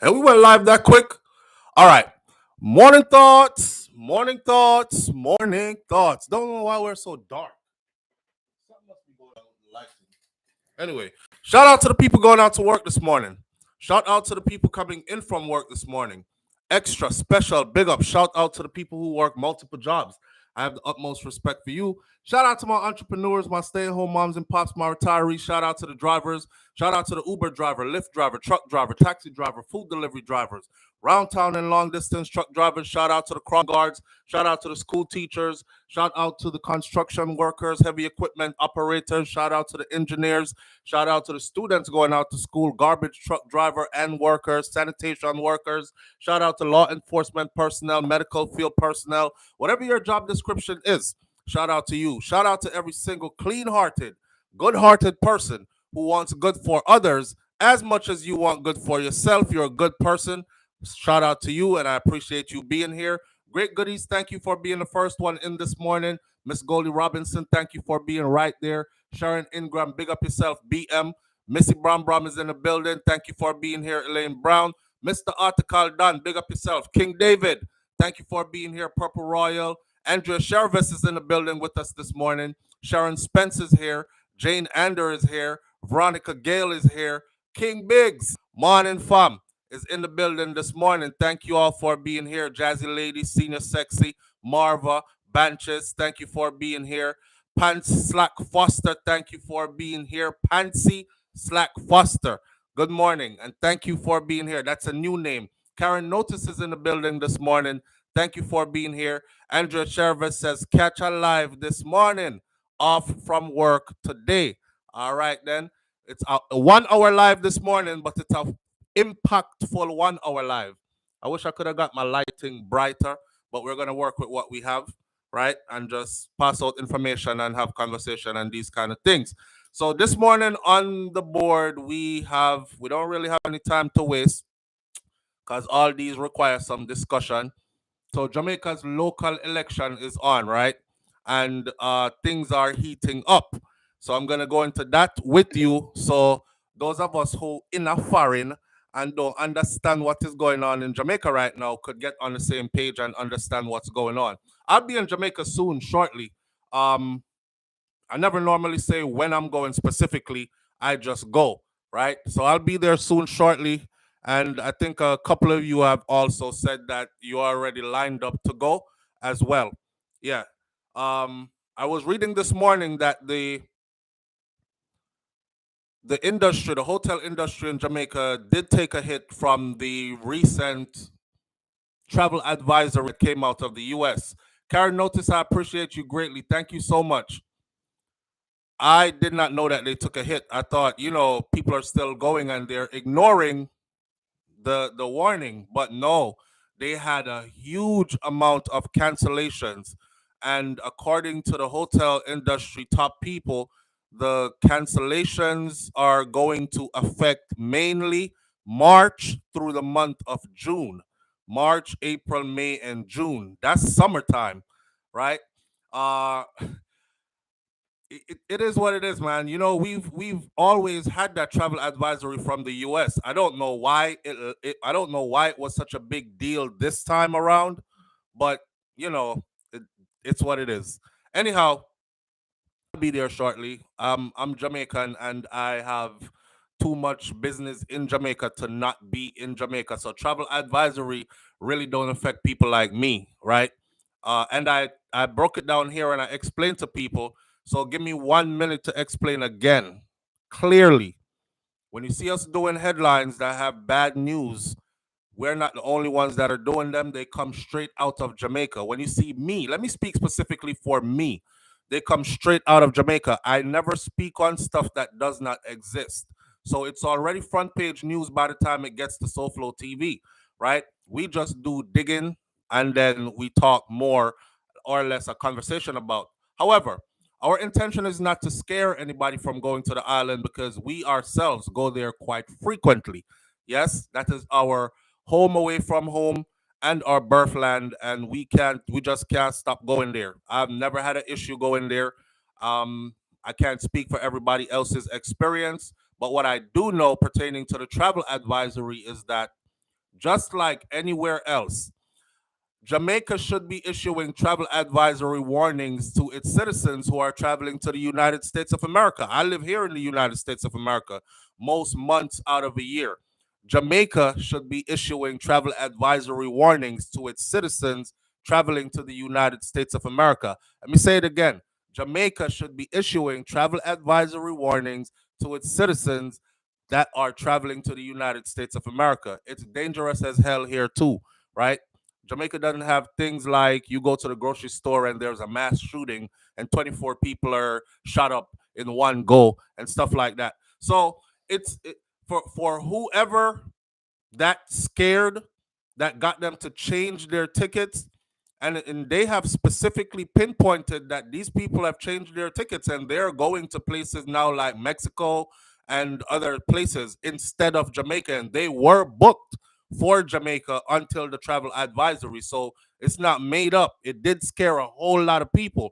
And we went live that quick. All right. Morning thoughts, morning thoughts, morning thoughts. Don't know why we're so dark. Something must be going on with the lighting. Anyway, shout out to the people going out to work this morning. Shout out to the people coming in from work this morning. Extra special big up. Shout out to the people who work multiple jobs. I have the utmost respect for you. Shout out to my entrepreneurs, my stay-at-home moms and pops, my retirees. Shout out to the drivers. Shout out to the Uber driver, Lyft driver, truck driver, taxi driver, food delivery drivers, round town and long distance truck drivers. Shout out to the cross guards. Shout out to the school teachers. Shout out to the construction workers, heavy equipment operators. Shout out to the engineers. Shout out to the students going out to school, garbage truck driver and workers, sanitation workers. Shout out to law enforcement personnel, medical field personnel, whatever your job description is. Shout out to you. Shout out to every single clean-hearted, good-hearted person who wants good for others as much as you want good for yourself. You're a good person. Shout out to you, and I appreciate you being here. Great goodies, thank you for being the first one in this morning. Miss Goldie Robinson, thank you for being right there. Sharon Ingram, big up yourself. BM. Missy Brown is in the building. Thank you for being here. Elaine Brown. Mr. Article Dunn, big up yourself. King David, thank you for being here. Purple Royal. Andrea Shervis is in the building with us this morning. Sharon Spence is here. Jane Ander is here. Veronica Gale is here. King Biggs, Morning Fam, is in the building this morning. Thank you all for being here. Jazzy Lady, Senior Sexy, Marva, Banches, thank you for being here. Pants Slack Foster, thank you for being here. Pansy Slack Foster, good morning, and thank you for being here. That's a new name. Karen Notice is in the building this morning. Thank you for being here. Andrea Shervis says, catch a live this morning, off from work today. All right, then. It's a 1 hour live this morning, but it's a impactful 1 hour live. I wish I could have got my lighting brighter, but we're going to work with what we have, right? And just pass out information and have conversation and these kind of things. So this morning on the board, we don't really have any time to waste because all these require some discussion. So Jamaica's local election is on, right? And things are heating up. So I'm gonna go into that with you. So those of us who in a foreign and don't understand what is going on in Jamaica right now could get on the same page and understand what's going on. I'll be in Jamaica soon, shortly. I never normally say when I'm going specifically. I just go, right? So I'll be there soon, shortly. And I think a couple of you have also said that you are already lined up to go as well. Yeah. I was reading this morning that the industry, the hotel industry in Jamaica, did take a hit from the recent travel advisory that came out of the US. Karen Notice, I appreciate you greatly. Thank you so much. I did not know that they took a hit. I thought, people are still going and they're ignoring the warning, but no, they had a huge amount of cancellations. And according to the hotel industry top people, the cancellations are going to affect mainly March through the month of June. March, April, May, and June. That's summertime, right? Uh it is what it is, man. We've always had that travel advisory from the U.S. I don't know why I don't know why it was such a big deal this time around, but you know, it, it's what it is. Anyhow, I'll be there shortly. I'm Jamaican and I have too much business in Jamaica to not be in Jamaica. So travel advisory really don't affect people like me, right? And I broke it down here and I explained to people. So give me 1 minute to explain again clearly. When you see us doing headlines that have bad news, we're not the only ones that are doing them. They come straight out of Jamaica. When you see me, let me speak specifically for me. They come straight out of Jamaica. I never speak on stuff that does not exist. So it's already front page news by the time it gets to SouFLoTV, right? We just do digging and then we talk more or less a conversation about. However, our intention is not to scare anybody from going to the island because we ourselves go there quite frequently. Yes, that is our home away from home and our birthland, and we just can't stop going there. I've never had an issue going there. I can't speak for everybody else's experience, but what I do know pertaining to the travel advisory is that just like anywhere else. Jamaica should be issuing travel advisory warnings to its citizens who are traveling to the United States of America. I live here in the United States of America most months out of a year. Jamaica should be issuing travel advisory warnings to its citizens traveling to the United States of America. Let me say it again. Jamaica should be issuing travel advisory warnings to its citizens that are traveling to the United States of America. It's dangerous as hell here, too, right? Jamaica doesn't have things like you go to the grocery store and there's a mass shooting and 24 people are shot up in one go and stuff like that. So for whoever that scared that got them to change their tickets, and they have specifically pinpointed that these people have changed their tickets and they're going to places now like Mexico and other places instead of Jamaica, and they were booked for Jamaica until the travel advisory. So it's not made up. It did scare a whole lot of people,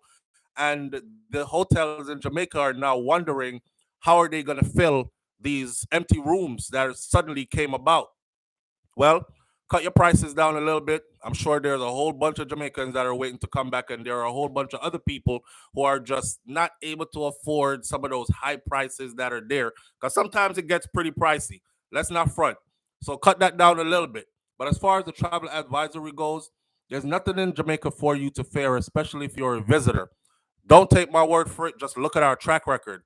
and the hotels in Jamaica are now wondering how are they going to fill these empty rooms that suddenly came about. Well, cut your prices down a little bit. I'm sure there's a whole bunch of Jamaicans that are waiting to come back, and there are a whole bunch of other people who are just not able to afford some of those high prices that are there. Because sometimes it gets pretty pricey. Let's not front. So cut that down a little bit. But as far as the travel advisory goes, there's nothing in Jamaica for you to fare, especially if you're a visitor. Don't take my word for it. Just look at our track record.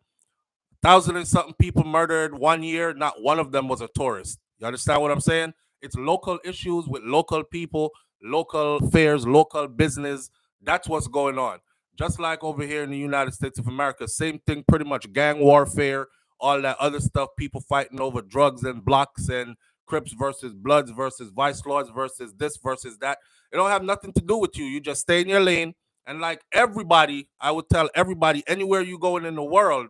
Thousand and something people murdered 1 year. Not one of them was a tourist. You understand what I'm saying? It's local issues with local people, local affairs, local business. That's what's going on. Just like over here in the United States of America, same thing, pretty much gang warfare, all that other stuff, people fighting over drugs and blocks and Crips versus Bloods versus Vice Lords versus this versus that. It don't have nothing to do with you. You just stay in your lane. And like everybody, I would tell everybody anywhere you going in the world,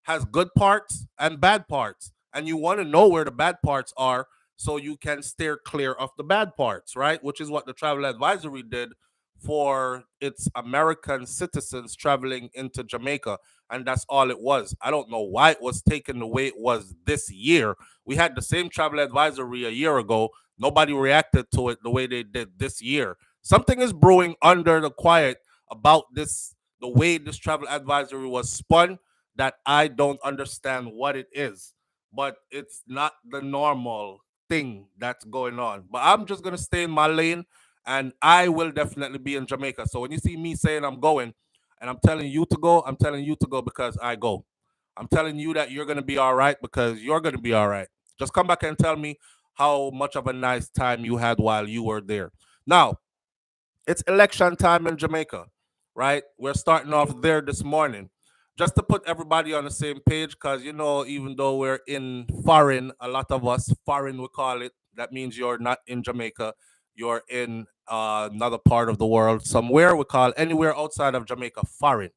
has good parts and bad parts. And you want to know where the bad parts are so you can steer clear of the bad parts, right? Which is what the travel advisory did for its American citizens traveling into Jamaica. And that's all it was. I don't know why it was taken the way it was this year. We had the same travel advisory a year ago. Nobody reacted to it the way they did this year. Something is brewing under the quiet about this, the way this travel advisory was spun, that I don't understand what it is, but it's not the normal thing that's going on. But I'm just gonna stay in my lane, and I will definitely be in Jamaica. So when you see me saying I'm going, and I'm telling you to go, I'm telling you to go because I go. I'm telling you that you're gonna be all right because you're gonna be all right. Just come back and tell me how much of a nice time you had while you were there. Now, it's election time in Jamaica, right? We're starting off there this morning. Just to put everybody on the same page, because even though we're in foreign, a lot of us foreign we call it. That means you're not in Jamaica, you're in another part of the world. Somewhere we call anywhere outside of Jamaica foreign.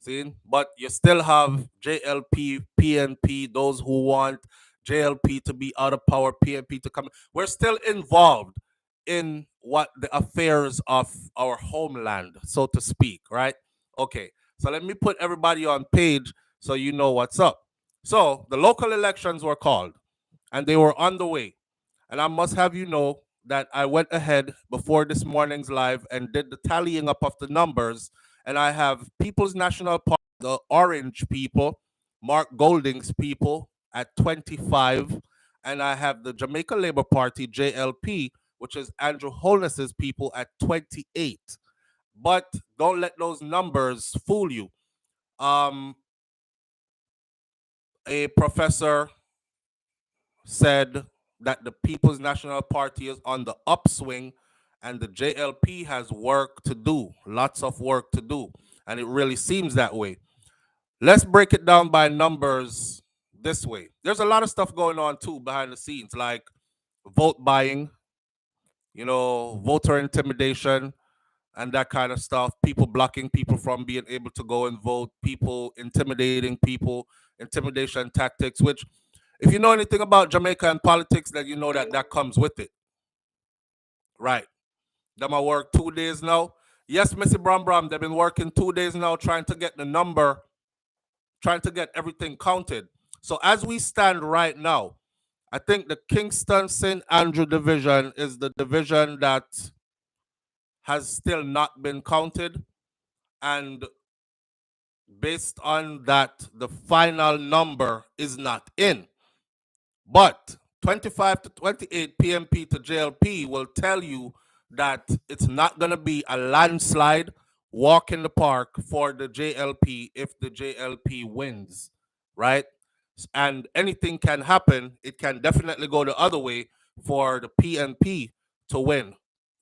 See, but you still have JLP, PNP, those who want JLP to be out of power, PNP to come. We're still involved in what the affairs of our homeland, so to speak, right? Okay, so let me put everybody on page so you know what's up. So the local elections were called and they were on the way. And I must have you know that I went ahead before this morning's live and did the tallying up of the numbers. And I have People's National Party, the Orange people, Mark Golding's people at 25. And I have the Jamaica Labour Party, JLP, which is Andrew Holness's people, at 28. But don't let those numbers fool you. Um, a professor said that the People's National Party is on the upswing and the JLP has work to do, lots of work to do. And it really seems that way. Let's break it down by numbers this way. There's a lot of stuff going on too behind the scenes, like vote buying, voter intimidation, and that kind of stuff. People blocking people from being able to go and vote, people intimidating people, intimidation tactics, which if you know anything about Jamaica and politics, then you know that that comes with it. Right. Them I work 2 days now. Yes, Missy Bram Bram, they've been working 2 days now trying to get the number, trying to get everything counted. So as we stand right now, I think the Kingston St. Andrew division is the division that has still not been counted. And based on that, the final number is not in. But 25 to 28 PNP to JLP will tell you that it's not going to be a landslide walk in the park for the JLP if the JLP wins, right? And anything can happen. It can definitely go the other way for the PNP to win,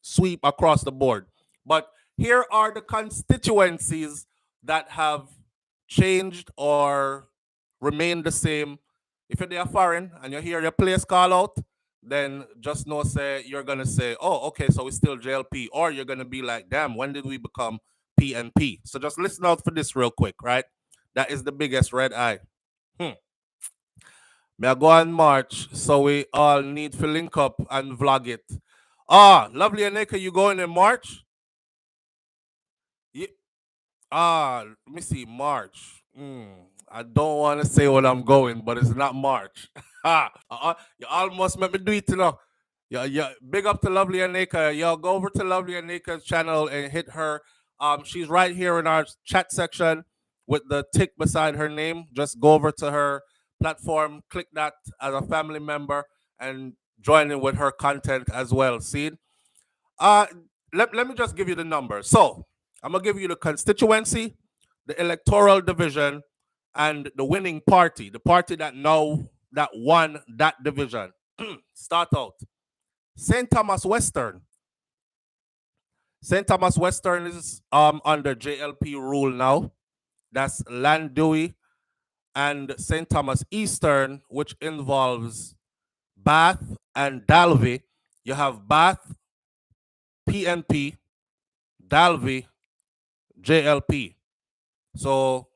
sweep across the board. But here are the constituencies that have changed or remained the same. If you're there foreign and you hear your place call out, then just know say you're gonna say, oh, okay, so it's still JLP, or you're gonna be like, damn, when did we become PNP? So just listen out for this real quick, right? That is the biggest red eye. May I go on March, so we all need to link up and vlog it. Lovely Aneka, you going in March? Yeah. Let me see, March. I don't want to say what I'm going, but it's not March. You almost made me do it, you know. Yeah. Big up to Lovely Aneka. Y'all go over to Lovely Aneka's channel and hit her. She's right here in our chat section with the tick beside her name. Just go over to her platform, click that as a family member, and join in with her content as well. See? Uh, let me just give you the numbers. So I'm gonna give you the constituency, the electoral division, and the winning party, the party that won that division. Start out. St. Thomas Western. St. Thomas Western is under JLP rule now. That's Landui. And St. Thomas Eastern, which involves Bath and Dalvey. You have Bath, PNP, Dalvey, JLP. So,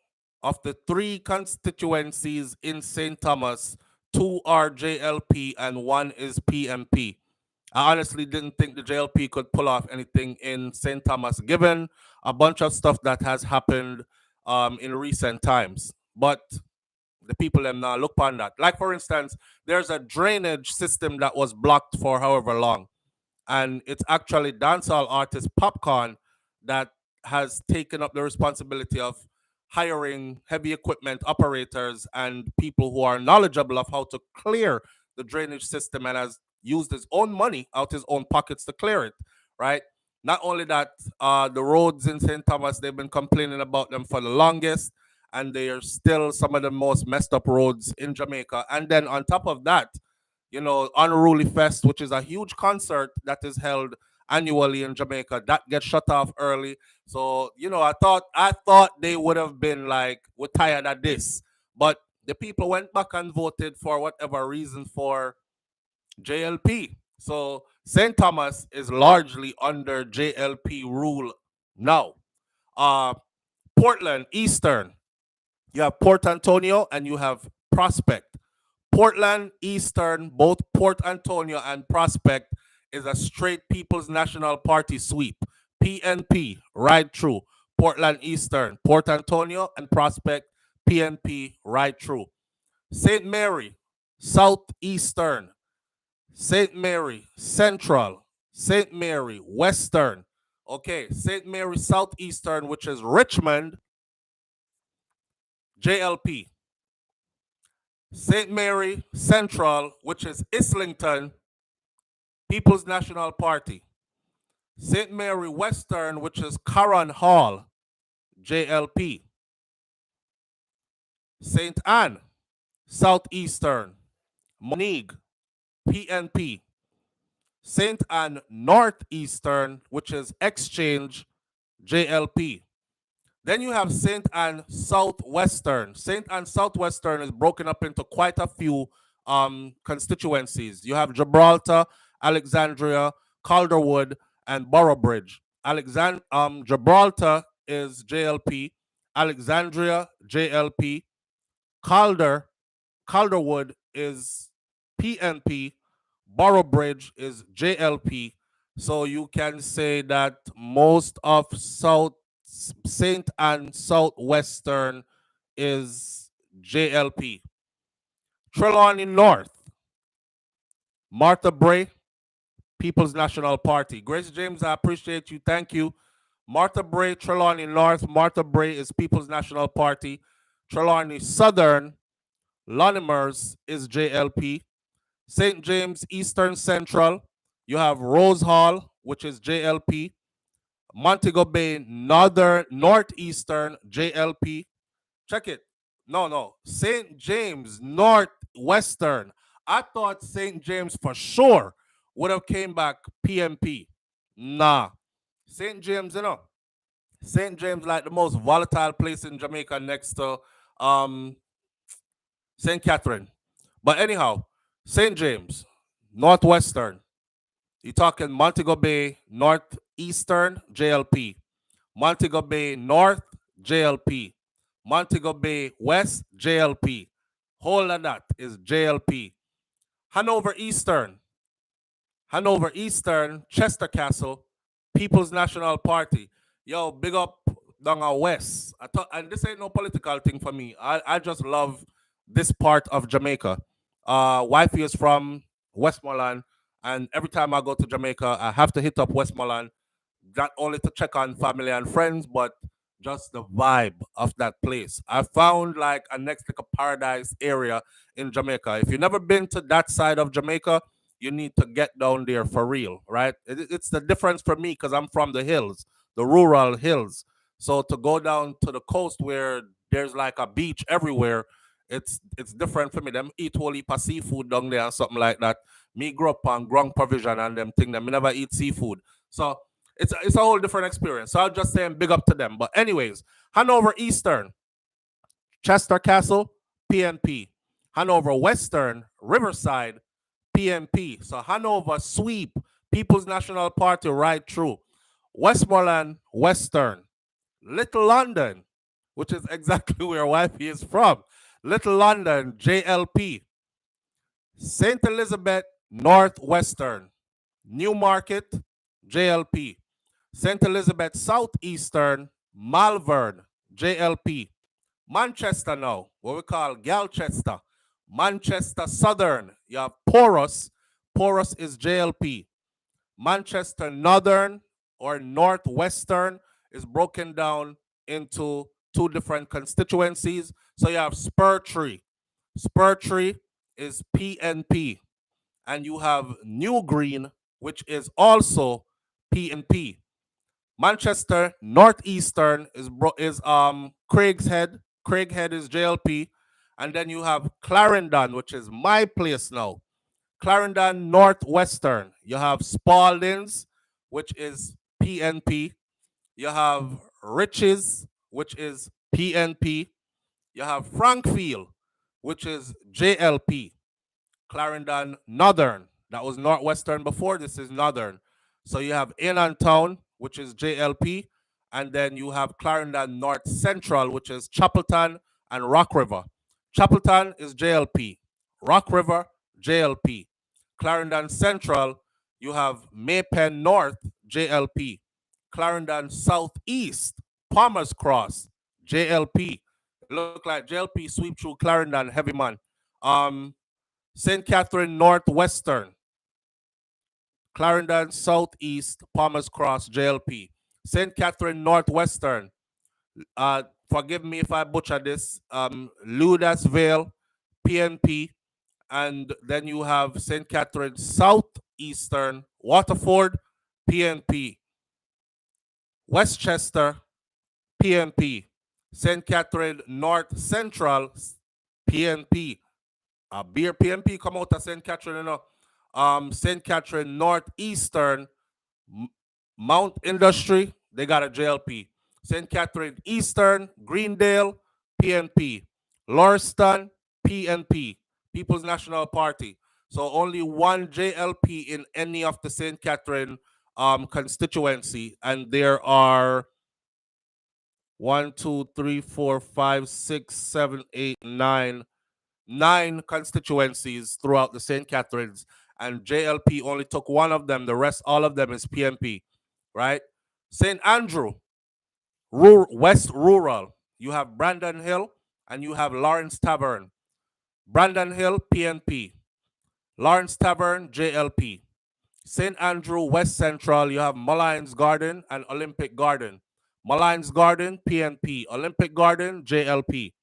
of the three constituencies in St. Thomas, two are JLP and one is PNP. I honestly didn't think the JLP could pull off anything in St. Thomas, given a bunch of stuff that has happened in recent times. But the people them now look on that. Like, for instance, there's a drainage system that was blocked for however long, and it's actually dancehall artist Popcorn that has taken up the responsibility of hiring heavy equipment operators and people who are knowledgeable of how to clear the drainage system, and has used his own money out his own pockets to clear it, right? Not only that, the roads in St. Thomas, they've been complaining about them for the longest, and they are still some of the most messed up roads in Jamaica. And then on top of that, Unruly Fest, which is a huge concert that is held annually in Jamaica, that gets shut off early. So, I thought they would have been like, we're tired of this. But the people went back and voted for whatever reason for JLP. So St. Thomas is largely under JLP rule now. Uh Portland, Eastern. You have Port Antonio and you have Prospect. Portland, Eastern, both Port Antonio and Prospect is a straight People's National Party sweep. PNP, right through. Portland, Eastern, Port Antonio and Prospect, PNP, right through. St. Mary, Southeastern. St. Mary, Central. St. Mary, Western. Okay, St. Mary, Southeastern, which is Richmond, JLP. St. Mary Central, which is Islington, People's National Party. St. Mary Western, which is Curran Hall, JLP. St. Anne, Southeastern, Monique, PNP. St. Anne Northeastern, which is Exchange, JLP. Then you have St. Anne Southwestern. St. Anne Southwestern is broken up into quite a few constituencies. You have Gibraltar, Alexandria, Calderwood, and Boroughbridge. Gibraltar is JLP, Alexandria, JLP, Calderwood is PNP, Boroughbridge is JLP. So you can say that most of South St. Anne Southwestern is JLP. Trelawney North. Martha Bray, People's National Party. Grace James, I appreciate you. Thank you. Martha Bray, Trelawney North. Martha Bray is People's National Party. Trelawney Southern, Lonimers is JLP. St. James Eastern Central, you have Rose Hall, which is JLP. Montego Bay Northern Northeastern, JLP. Check it. No. St. James Northwestern. I thought St. James for sure would have came back PNP. Nah. St. James, St. James like the most volatile place in Jamaica next to um St. Catherine. But anyhow, St. James, Northwestern. You're talking Montego Bay, Northeastern, JLP. Montego Bay North, JLP. Montego Bay West, JLP. Whole of that is JLP. Hanover Eastern, Chester Castle, People's National Party. Yo, big up down our west. And this ain't no political thing for me. I just love this part of Jamaica. Wifey is from Westmoreland, and every time I go to Jamaica, I have to hit up Westmoreland, not only to check on family and friends, but just the vibe of that place. I found like a next like a paradise area in Jamaica. If you've never been to that side of Jamaica, you need to get down there for real, right? It's the difference for me because I'm from the hills, the rural hills. So to go down to the coast where there's like a beach everywhere, it's different for me. Them eat whole heap of seafood down there and something like that. Me grew up on grung provision and them thing. Them me never eat seafood. So it's a whole different experience. So I'll just say big up to them. But anyways, Hanover Eastern, Chester Castle, PNP. Hanover Western, Riverside, PNP. So Hanover sweep, People's National Party right through. Westmoreland, Western. Little London, which is exactly where wifey is from. Little London, JLP. St. Elizabeth, Northwestern. Newmarket, JLP. St. Elizabeth Southeastern, Malvern, JLP. Manchester now, what we call Galchester. Manchester Southern, you have Porus. Porus is JLP. Manchester Northern or Northwestern is broken down into two different constituencies. So you have Spurtree. Spurtree is PNP. And you have New Green, which is also PNP. Manchester Northeastern is Craig's Head. Craighead is JLP. And then you have Clarendon, which is my place now. Clarendon Northwestern. You have Spaldings, which is PNP. You have Riches, which is PNP. You have Frankfield, which is JLP. Clarendon Northern. That was Northwestern before. This is Northern. So you have In and Town, which is JLP. And then you have Clarendon North Central, which is Chapelton and Rock River. Chapelton is JLP. Rock River, JLP. Clarendon Central, you have Maypen North, JLP. Clarendon Southeast, Palmer's Cross, JLP. It looked like JLP sweep through Clarendon, heavy man. St. Catherine Northwestern, Clarendon Southeast, Palmer's Cross, JLP. St. Catherine Northwestern, forgive me if I butcher this, Ludasville, PNP. And then you have St. Catherine Southeastern, Waterford, PNP. Westchester, PNP. St. Catherine North Central, PNP. A beer PNP come out of St. Catherine, St. Catherine Northeastern, Mount Industry, they got a JLP. St. Catherine Eastern, Greendale, PNP. Lauriston, PNP. People's National Party. So only one JLP in any of the St. Catherine constituency. And there are 1, 2, 3, 4, 5, 6, 7, 8, 9 constituencies throughout the St. Catharines, and JLP only took one of them. The rest, all of them, is PNP, right? St. Andrew, West Rural. You have Brandon Hill and you have Lawrence Tavern. Brandon Hill, PNP. Lawrence Tavern, JLP. St. Andrew West Central, you have Mullines Garden and Olympic Garden. Mullines Garden, PNP. Olympic Garden, JLP.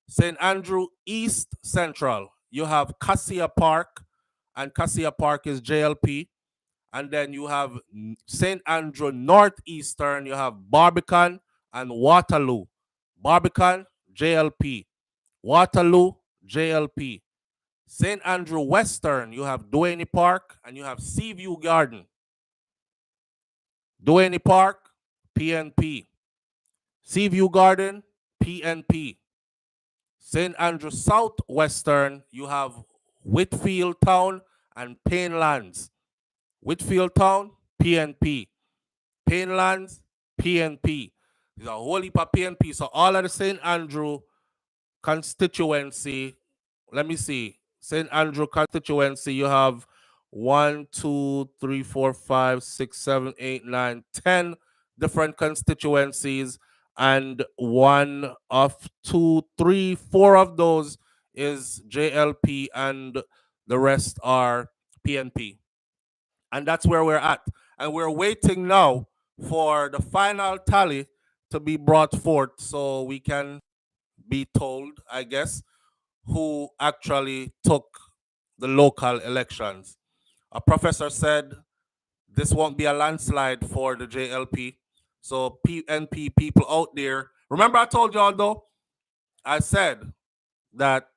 St. Andrew East Central, you have Cassia Park, and Cassia Park is JLP. And then you have St. Andrew Northeastern, you have Barbican and Waterloo. Barbican, JLP. Waterloo, JLP. St. Andrew Western, you have Duane Park and you have Seaview Garden. Duane Park, PNP. Seaview Garden, PNP. St. Andrew Southwestern, you have Whitfield Town and Painlands. Whitfield Town, PNP. Painlands, PNP. There's a whole heap of PNP. So all of the St. Andrew constituency, let me see. St. Andrew constituency, you have 1, 2, 3, 4, 5, 6, 7, 8, 9, 10 different constituencies, and 1 of 2, 3, 4 of those is JLP, and the rest are PNP. And that's where we're at. And we're waiting now for the final tally to be brought forth so we can be told, I guess, who actually took the local elections. A professor said this won't be a landslide for the JLP. So PNP people out there, remember I told y'all though, I said that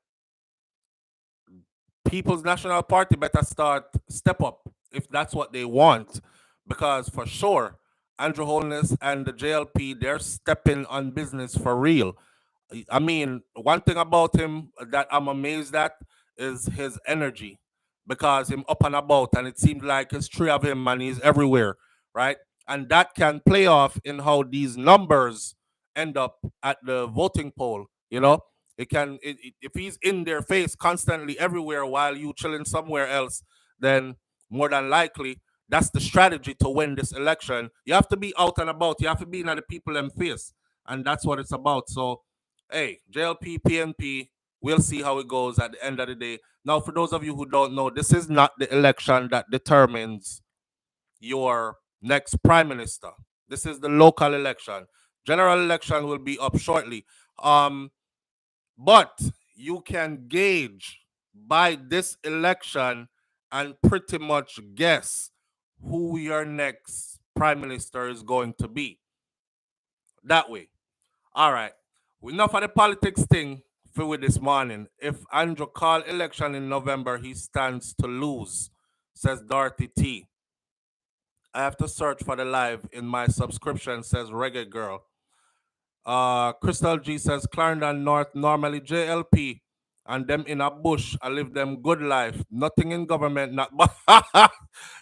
People's National Party better step up if that's what they want, because for sure Andrew Holness and the JLP, they're stepping on business for real. I mean, one thing about him that I'm amazed at is his energy, because him up and about, and it seems like it's three of him and he's everywhere, right? And that can play off in how these numbers end up at the voting poll. You know, if he's in their face constantly everywhere while you chilling somewhere else, then more than likely that's the strategy to win this election. You have to be out and about. You have to be in the people in face, and that's what it's about. So hey, JLP, PNP, we'll see how it goes at the end of the day. Now, for those of you who don't know, this is not the election that determines your next prime minister. This is the local election. General election will be up shortly. But you can gauge by this election and pretty much guess who your next prime minister is going to be. That way. All right. Enough of the politics thing for with this morning. If Andrew call election in November, he stands to lose, says Dorothy T. I have to search for the live in my subscription, says Reggae Girl. Crystal G says Clarendon North, normally JLP, and them in a bush. I live them good life. Nothing in government,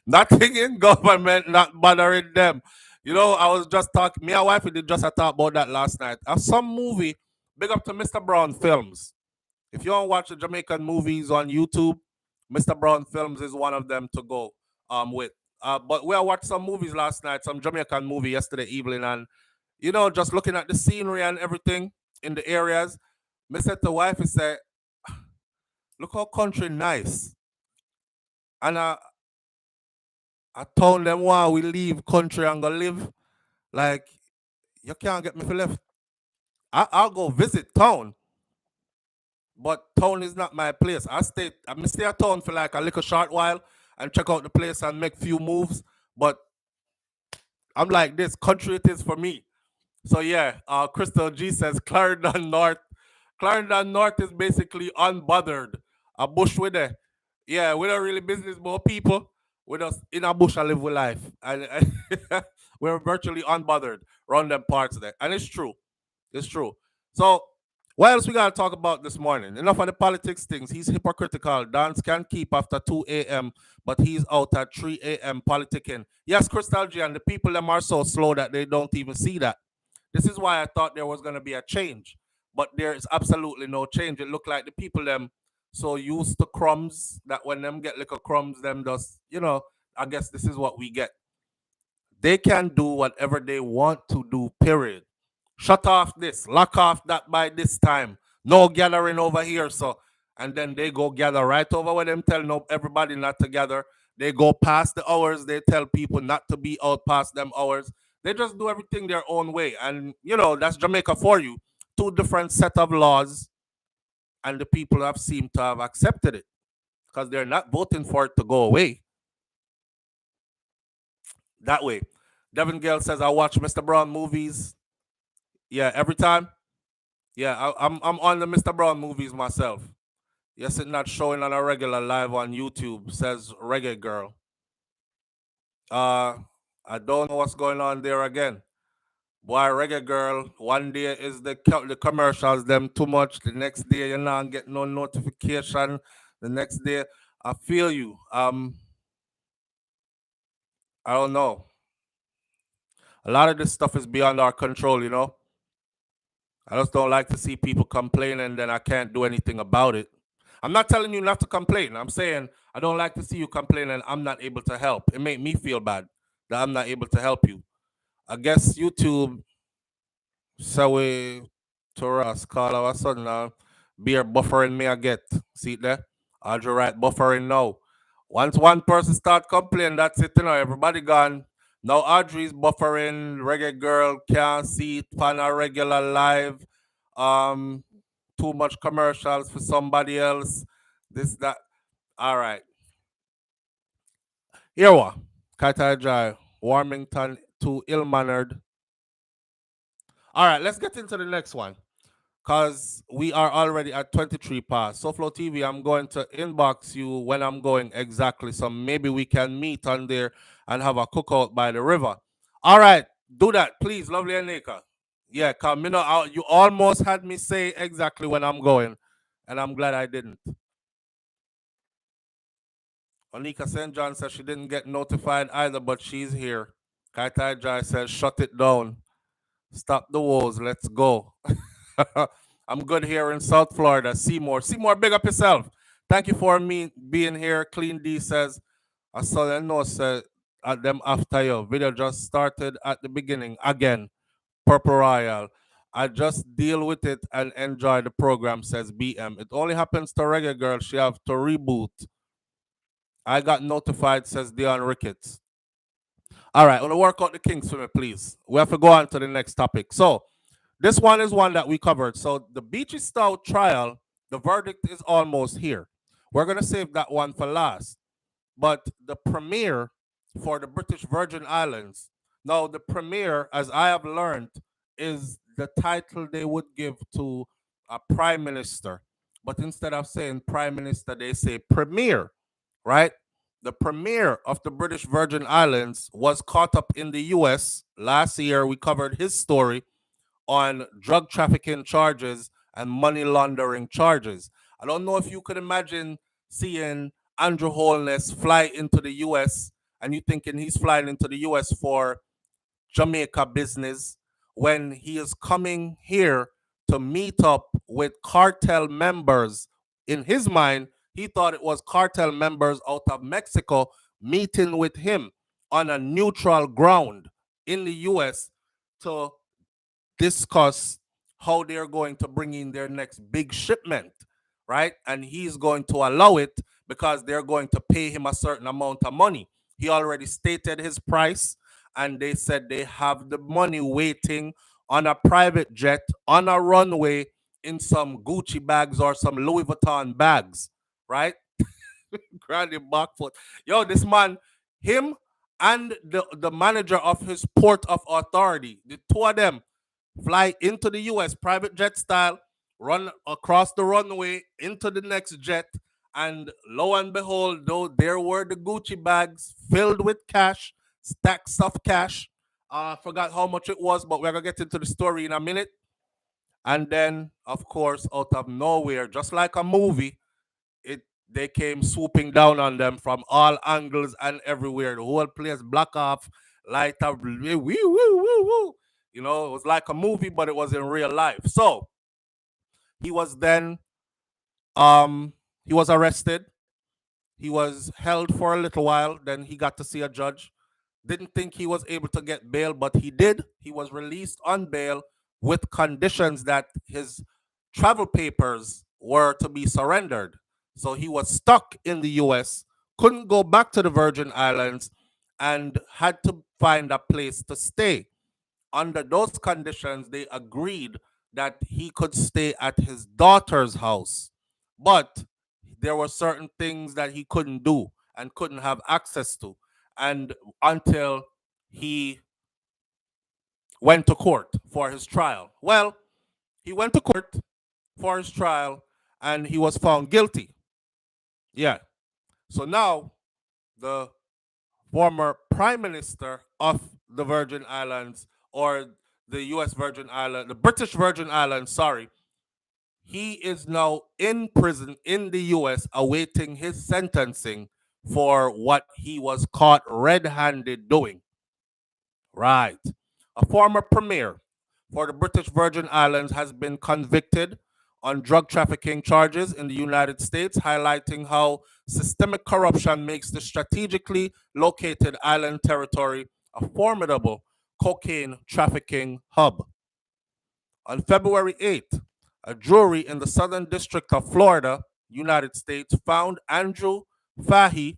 nothing in government, not bothering them. You know, I was just talking. Me and wife did just a talk about that last night. Some movie. Big up to Mr. Brown Films. If you don't watch the Jamaican movies on YouTube, Mr. Brown Films is one of them to go with. But we watched some movies last night, some Jamaican movie yesterday evening, and you know, just looking at the scenery and everything in the areas, I said to wife, I said, look how country nice. And I told them why we leave country and go live. Like, you can't get me for left. I'll go visit town. But town is not my place. I stay at town for like a little short while and check out the place and make few moves. But I'm like this, country it is for me. So yeah, Crystal G says Clarendon North. Clarendon North is basically unbothered. A bush with it. Yeah, we don't really business about people. We just in a bush and live with life. And we're virtually unbothered around them parts of that. And it's true. It's true. So what else we gotta talk about this morning? Enough of the politics things. He's hypocritical. Dance can keep after 2 a.m., but he's out at 3 a.m. politicking. Yes, Crystal G, and the people them are so slow that they don't even see that. This is why I thought there was going to be a change, but there is absolutely no change. It looked like the people them so used to crumbs that when them get little crumbs, them just, you know, I guess this is what we get. They can do whatever they want to do, period. Shut off this, lock off that by this time. No gathering over here. So and then they go gather right over where them tell no everybody not to gather. They go past the hours. They tell people not to be out past them hours. They just do everything their own way, and that's Jamaica for you. Two different set of laws, and the people have seemed to have accepted it because they're not voting for it to go away that way. Devin Gale says, I watch Mr. Brown movies. Yeah, every time. Yeah, I'm on the Mr. Brown movies myself. Yes, it's not showing on a regular live on YouTube, says Reggae Girl. I don't know what's going on there again. Boy, Reggae Girl, one day is the commercials, them too much. The next day, you're not getting no notification. The next day, I feel you. I don't know. A lot of this stuff is beyond our control. I just don't like to see people complain and then I can't do anything about it. I'm not telling you not to complain. I'm saying I don't like to see you complain and I'm not able to help. It made me feel bad that I'm not able to help you. I guess YouTube saw to us call our son now. Beer buffering me I get. See it there? Audrey right buffering now. Once one person start complaining, that's it, everybody gone. Now Audrey's buffering, Reggae Girl can't see it on a regular live. Too much commercials for somebody else. This, that. All right. Here we are. Katai Dry, Warmington to ill-mannered. All right, let's get into the next one. Because we are already at 23 past. SouFLoTV, I'm going to inbox you when I'm going exactly. So maybe we can meet on there and have a cookout by the river. All right, do that, please, lovely Anika. Yeah, because you almost had me say exactly when I'm going, and I'm glad I didn't. Anika St. John says she didn't get notified either, but she's here. Kaitai Jai says, shut it down. Stop the woes. Let's go. I'm good here in South Florida. Seymour, big up yourself. Thank you for me being here. Clean D says, I saw them know said at them after you. Video just started at the beginning again. Purple Royal. I just deal with it and enjoy the program, says BM. It only happens to Reggae Girl. She have to reboot. I got notified, says Dion Ricketts. All right, I want to work out the kinks for me, please. We have to go on to the next topic. So, this one is one that we covered. So, the Beachy Stout trial, the verdict is almost here. We're going to save that one for last. But the premiere for the British Virgin Islands, now the premiere, as I have learned, is the title they would give to a prime minister. But instead of saying prime minister, they say premier, right? The premier of the British Virgin Islands was caught up in the US. Last year, we covered his story on drug trafficking charges and money laundering charges. I don't know if you could imagine seeing Andrew Holness fly into the US and you thinking he's flying into the US for Jamaica business when he is coming here to meet up with cartel members. In his mind, he thought it was cartel members out of Mexico meeting with him on a neutral ground in the US to discuss how they're going to bring in their next big shipment, right? And he's going to allow it because they're going to pay him a certain amount of money. He already stated his price, and they said they have the money waiting on a private jet on a runway in some Gucci bags or some Louis Vuitton bags, right? Granny Backfoot. Yo, this man, him and the manager of his port of authority, the two of them fly into the US private jet style, run across the runway into the next jet, and lo and behold, though, there were the Gucci bags filled with cash, stacks of cash. I forgot how much it was, but we're gonna get into the story in a minute. And then, of course, out of nowhere, just like a movie, they came swooping down on them from all angles and everywhere. The whole place block off, light up, woo, woo, woo, woo. It was like a movie, but it was in real life. So he was then he was arrested. He was held for a little while. Then he got to see a judge. Didn't think he was able to get bail, but he did. He was released on bail with conditions that his travel papers were to be surrendered. So he was stuck in the US, couldn't go back to the Virgin Islands, and had to find a place to stay. Under those conditions, they agreed that he could stay at his daughter's house. But there were certain things that he couldn't do and couldn't have access to. And until he went to court for his trial. Well, he went to court for his trial and he was found guilty. Yeah. So now the former prime minister of the Virgin Islands, or the US Virgin Islands, the British Virgin Islands, sorry, he is now in prison in the US awaiting his sentencing for what he was caught red handed doing. Right. A former premier for the British Virgin Islands has been convicted on drug trafficking charges in the United States, highlighting how systemic corruption makes the strategically located island territory a formidable cocaine trafficking hub. On February 8th, a jury in the Southern District of Florida, United States, found Andrew Fahy.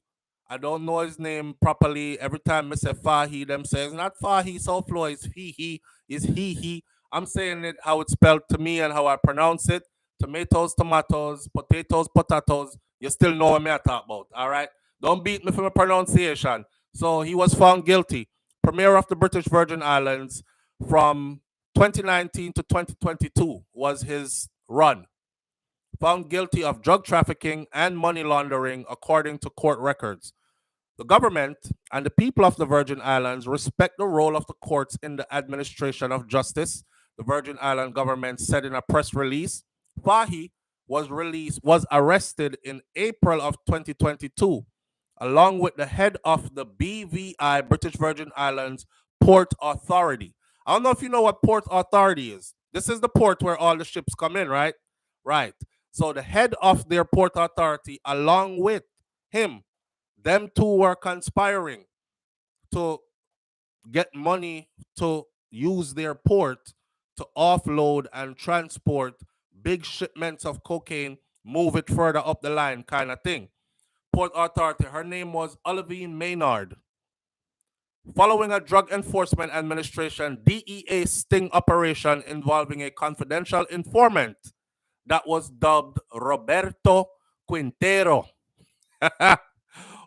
I don't know his name properly. Every time I say Fahy, them says not Fahy, SouFLo, it's he, is he. I'm saying it how it's spelled to me and how I pronounce it. Tomatoes, tomatoes, potatoes, potatoes. You still know what I talk about, all right? Don't beat me for my pronunciation. So he was found guilty. Premier of the British Virgin Islands from 2019 to 2022 was his run. Found guilty of drug trafficking and money laundering, according to court records. The government and the people of the Virgin Islands respect the role of the courts in the administration of justice, the Virgin Island government said in a press release. Fahy was arrested in April of 2022, along with the head of the BVI, British Virgin Islands Port Authority. I don't know if you know what Port Authority is. This is the port where all the ships come in, right? Right. So the head of their port authority, along with him, them two were conspiring to get money to use their port to offload and transport big shipments of cocaine, move it further up the line, kind of thing. Port Authority, her name was Olivine Maynard. Following a Drug Enforcement Administration DEA sting operation involving a confidential informant that was dubbed Roberto Quintero.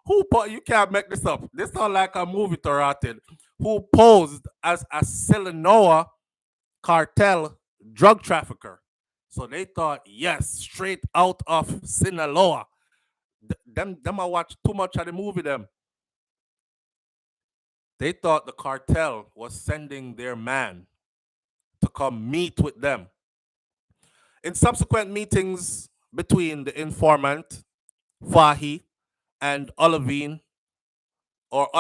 You can't make this up. This sounds like a movie to who posed as a Sinaloa cartel drug trafficker. So they thought, yes, straight out of Sinaloa. Them I watch too much of the movie them. They thought the cartel was sending their man to come meet with them. In subsequent meetings between the informant, Fahy, and Olivine, the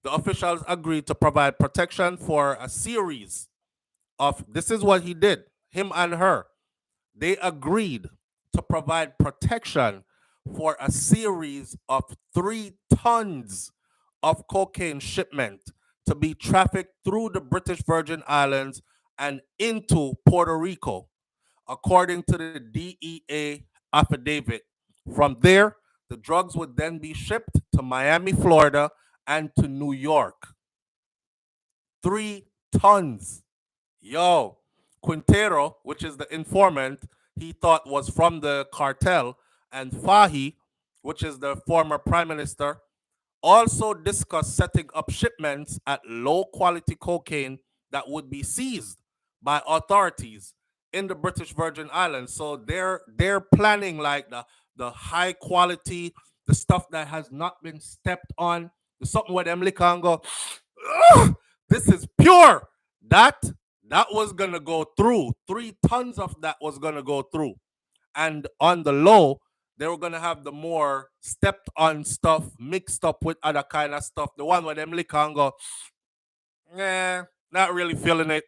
officials agreed to provide protection for a series of, this is what he did, him and her. They agreed to provide protection for a series of 3 tons of cocaine shipment to be trafficked through the British Virgin Islands and into Puerto Rico, according to the DEA affidavit. From there, the drugs would then be shipped to Miami, Florida, and to New York. 3 tons. Yo, Quintero, which is the informant, he thought was from the cartel, and Fahy, which is the former prime minister, also discussed setting up shipments at low quality cocaine that would be seized by authorities in the British Virgin Islands. So they're planning like the high quality, the stuff that has not been stepped on, the something where them lick and go, this is pure. That was gonna go through. 3 tons of that was gonna go through. And on the low, they were gonna have the more stepped on stuff mixed up with other kind of stuff. The one where them lick and go, not really feeling it.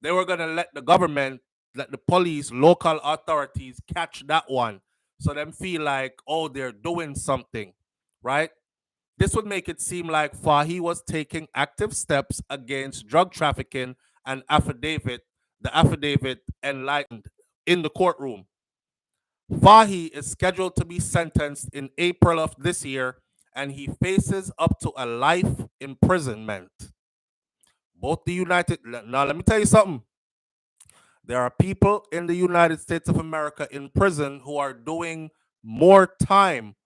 They were gonna let the government, let the police, local authorities catch that one. So them feel like, oh, they're doing something, right? This would make it seem like Fahy was taking active steps against drug trafficking, and the affidavit enlightened in the courtroom. Fahy is scheduled to be sentenced in April of this year, and he faces up to a life imprisonment. Both the United. Now, let me tell you something. There are people in the United States of America in prison who are doing more time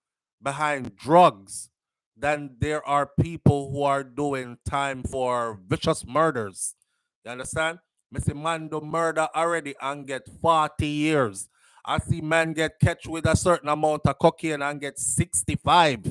behind drugs than there are people who are doing time for vicious murders. You understand? Missy man do murder already and get 40 years. I see man get catch with a certain amount of cocaine and get 65.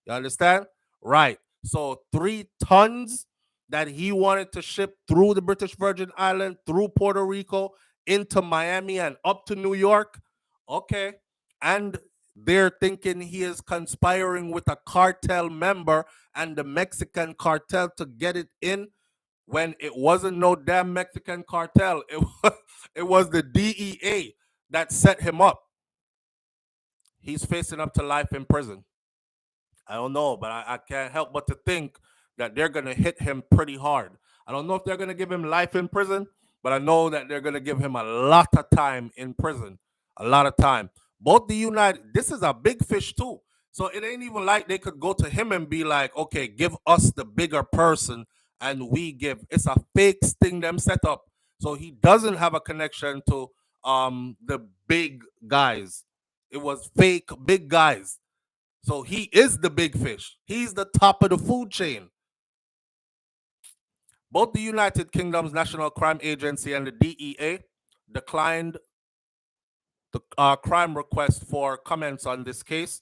You understand? Right. So 3 tons that he wanted to ship through the British Virgin Island, through Puerto Rico, into Miami and up to New York. Okay. And they're thinking he is conspiring with a cartel member and the Mexican cartel to get it in when it wasn't no damn Mexican cartel. It was the DEA that set him up. He's facing up to life in prison. I don't know, but I can't help but to think that they're going to hit him pretty hard. I don't know if they're going to give him life in prison, but I know that they're going to give him a lot of time in prison. A lot of time. Both the United, this is a big fish too. So it ain't even like they could go to him and be like, okay, give us the bigger person and we give. It's a fake sting them set up. So he doesn't have a connection to the big guys. It was fake big guys. So he is the big fish. He's the top of the food chain. Both the United Kingdom's National Crime Agency and the DEA declined the crime request for comments on this case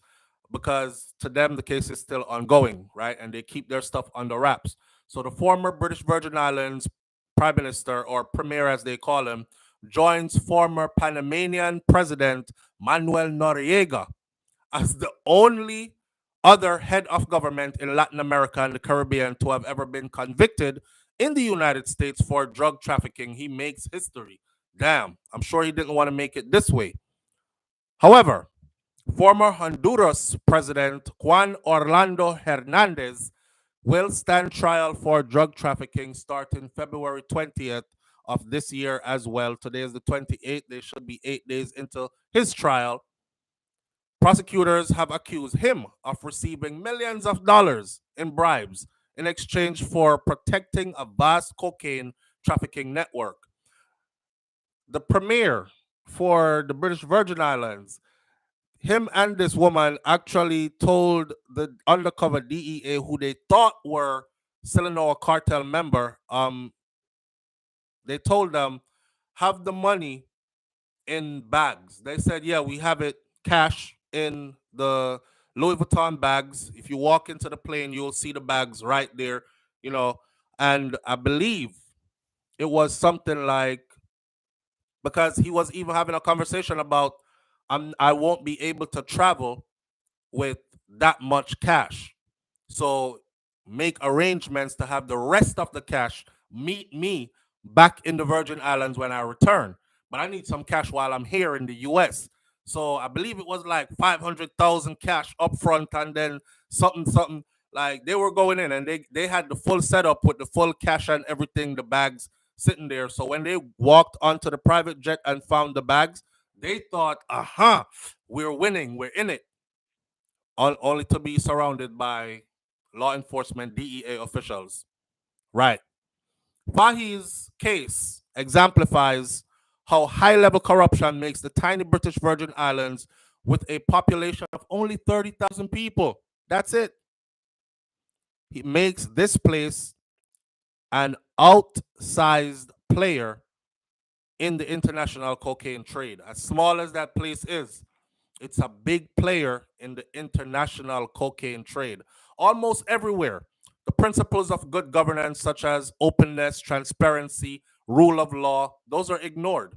because to them the case is still ongoing, right? And they keep their stuff under wraps. So the former British Virgin Islands Prime Minister, or Premier as they call him, joins former Panamanian President Manuel Noriega as the only other head of government in Latin America and the Caribbean to have ever been convicted in the United States for drug trafficking. He makes history. Damn, I'm sure he didn't want to make it this way. However, former Honduras President Juan Orlando Hernandez will stand trial for drug trafficking starting February 20th of this year as well. Today is the 28th. They should be 8 days into his trial. Prosecutors have accused him of receiving millions of dollars in bribes in exchange for protecting a vast cocaine trafficking network. The premier for the British Virgin Islands, him and this woman actually told the undercover DEA, who they thought were Sinaloa cartel member, they told them, have the money in bags. They said, yeah, we have it cash in the Louis Vuitton bags. If you walk into the plane, you'll see the bags right there, you know. And I believe it was something like, because he was even having a conversation about, I won't be able to travel with that much cash. So make arrangements to have the rest of the cash meet me back in the Virgin Islands when I return. But I need some cash while I'm here in the US. So I believe it was like 500,000 cash up front and then something. Like they were going in and they had the full setup with the full cash and everything, the bags sitting there. So when they walked onto the private jet and found the bags, they thought, aha, we're winning, we're in it. Only to be surrounded by law enforcement, DEA officials. Right. Fahy's case exemplifies how high level corruption makes the tiny British Virgin Islands, with a population of only 30,000 people. That's it. He makes this place an outsized player in the international cocaine trade. As small as that place is, it's a big player in the international cocaine trade. Almost everywhere, the principles of good governance, such as openness, transparency, rule of law, those are ignored.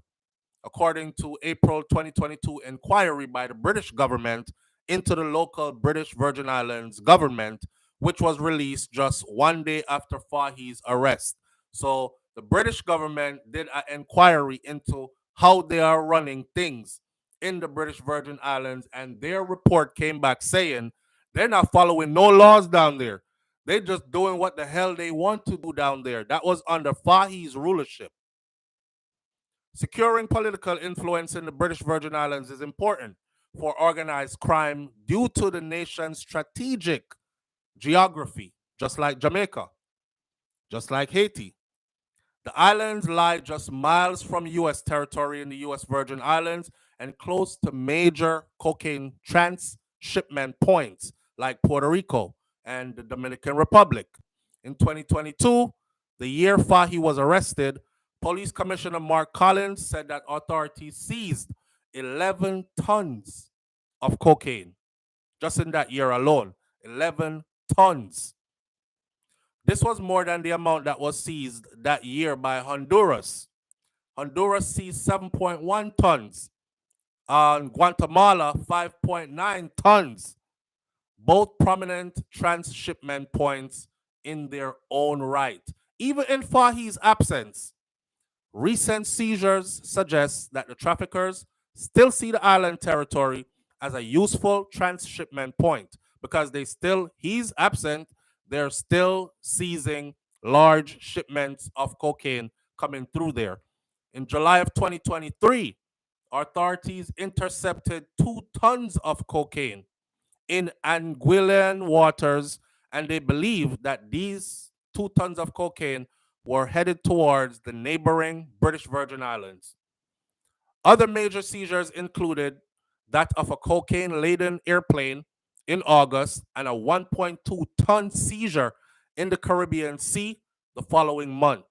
According to April 2022 inquiry by the British government into the local British Virgin Islands government, which was released just 1 day after Fahy's arrest. So the British government did an inquiry into how they are running things in the British Virgin Islands, and their report came back saying they're not following no laws down there. They're just doing what the hell they want to do down there. That was under Fahy's rulership. Securing political influence in the British Virgin Islands is important for organized crime due to the nation's strategic geography, just like Jamaica, just like Haiti. The islands lie just miles from U.S. territory in the U.S. Virgin Islands and close to major cocaine transshipment points like Puerto Rico and the Dominican Republic. In 2022, the year Fahy was arrested, Police Commissioner Mark Collins said that authorities seized 11 tons of cocaine just in that year alone. 11 tons. This was more than the amount that was seized that year by Honduras. Honduras seized 7.1 tons. Guatemala, 5.9 tons. Both prominent transshipment points in their own right. Even in Fahy's absence, recent seizures suggest that the traffickers still see the island territory as a useful transshipment point because he's absent, they're still seizing large shipments of cocaine coming through there. In July of 2023, authorities intercepted 2 tons of cocaine in Anguillan waters, and they believe that these 2 tons of cocaine were headed towards the neighboring British Virgin Islands. Other major seizures included that of a cocaine laden airplane in August and a 1.2-ton seizure in the Caribbean Sea the following month.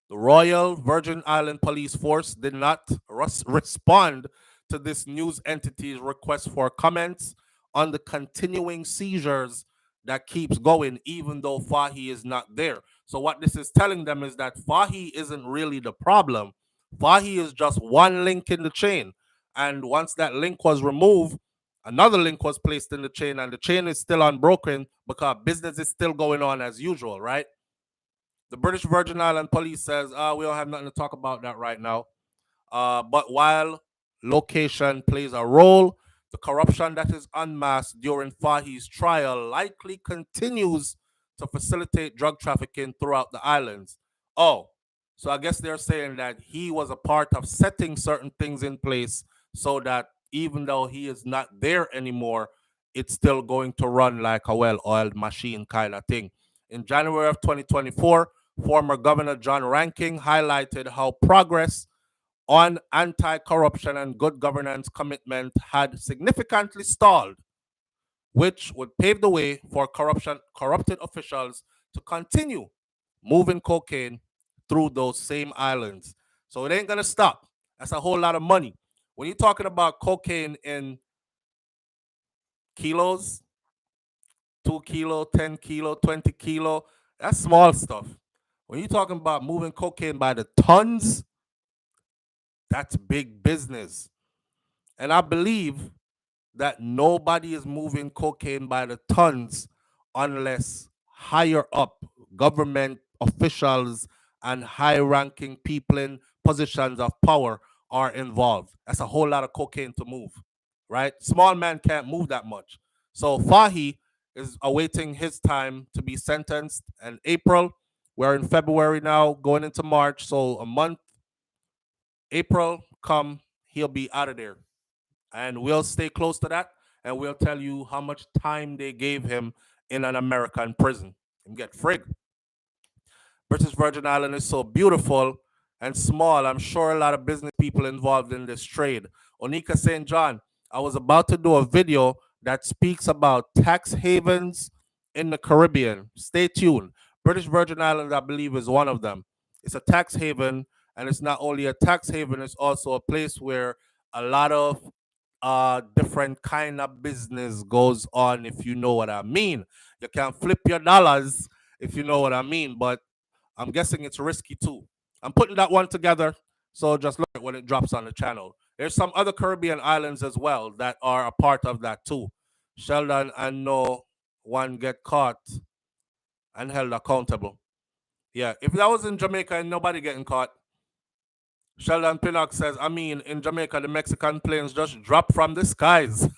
The Royal Virgin Island Police Force did not respond to this news entity's request for comments on the continuing seizures that keeps going even though Fahy is not there. So what this is telling them is that Fahy isn't really the problem. Fahy is just one link in the chain. And once that link was removed, another link was placed in the chain, and the chain is still unbroken because business is still going on as usual, right? The British Virgin Island Police says, we don't have nothing to talk about that right now. But while location plays a role, the corruption that is unmasked during Fahy's trial likely continues to facilitate drug trafficking throughout the islands. Oh, so I guess they're saying that he was a part of setting certain things in place so that even though he is not there anymore, it's still going to run like a well-oiled machine kind of thing. In January of 2024, former Governor John Ranking highlighted how progress on anti-corruption and good governance commitment had significantly stalled, which would pave the way for corrupted officials to continue moving cocaine through those same islands. So it ain't gonna stop. That's a whole lot of money. When you're talking about cocaine in kilos, 2 kilo, 10 kilo, 20 kilo, that's small stuff. When you're talking about moving cocaine by the tons, that's big business. And I believe that nobody is moving cocaine by the tons unless higher up government officials and high ranking people in positions of power are involved. That's a whole lot of cocaine to move, right? Small man can't move that much. So Fahy is awaiting his time to be sentenced in April. We're in February now, going into March. So a month, April come, he'll be out of there. And we'll stay close to that, and we'll tell you how much time they gave him in an American prison. And get frig. British Virgin Island is so beautiful and small. I'm sure a lot of business people involved in this trade. Onika St. John, I was about to do a video that speaks about tax havens in the Caribbean. Stay tuned. British Virgin Islands, I believe, is one of them. It's a tax haven, and it's not only a tax haven, it's also a place where a lot of different kind of business goes on, if you know what I mean. You can flip your dollars, if you know what I mean, but I'm guessing it's risky too. I'm putting that one together, so just look at when it drops on the channel. There's some other Caribbean islands as well that are a part of that too. Sheldon and no one get caught and held accountable. Yeah, if that was in Jamaica and nobody getting caught, Sheldon Pinnock says, I mean, in Jamaica, the Mexican planes just drop from the skies.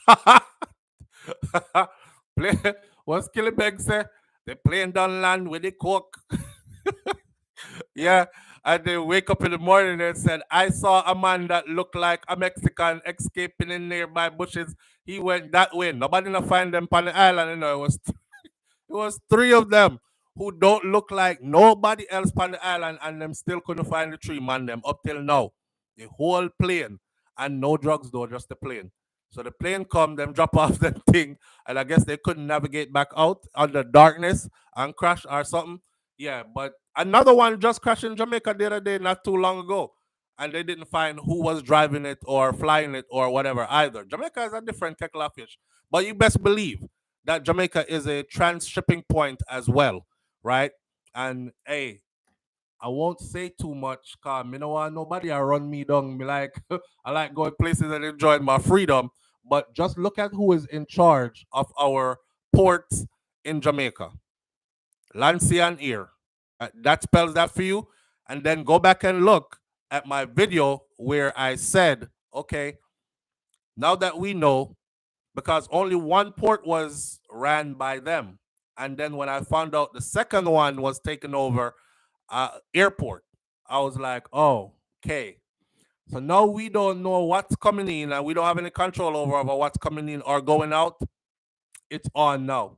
What's Killebeg say? The plane done land with the coke. Yeah, and they wake up in the morning and said, I saw a man that looked like a Mexican escaping in nearby bushes. He went that way. Nobody not find them on the island, it was three of them who don't look like nobody else on the island, and them still couldn't find the three man them up till now. The whole plane. And no drugs though, just the plane. So the plane come, them drop off them thing, and I guess they couldn't navigate back out under darkness and crash or something. Yeah, but another one just crashed in Jamaica the other day, not too long ago. And they didn't find who was driving it or flying it or whatever either. Jamaica is a different kettle of fish. But you best believe that Jamaica is a trans-shipping point as well, right? And hey, I won't say too much because me no want nobody I run me down. Me like I like going places and enjoying my freedom. But just look at who is in charge of our ports in Jamaica. Lancy and Ear. That spells that for you. And then go back and look at my video where I said, okay, now that we know, because only one port was ran by them. And then when I found out the second one was taken over, airport, I was like, oh, okay. So now we don't know what's coming in and we don't have any control over what's coming in or going out. It's on now.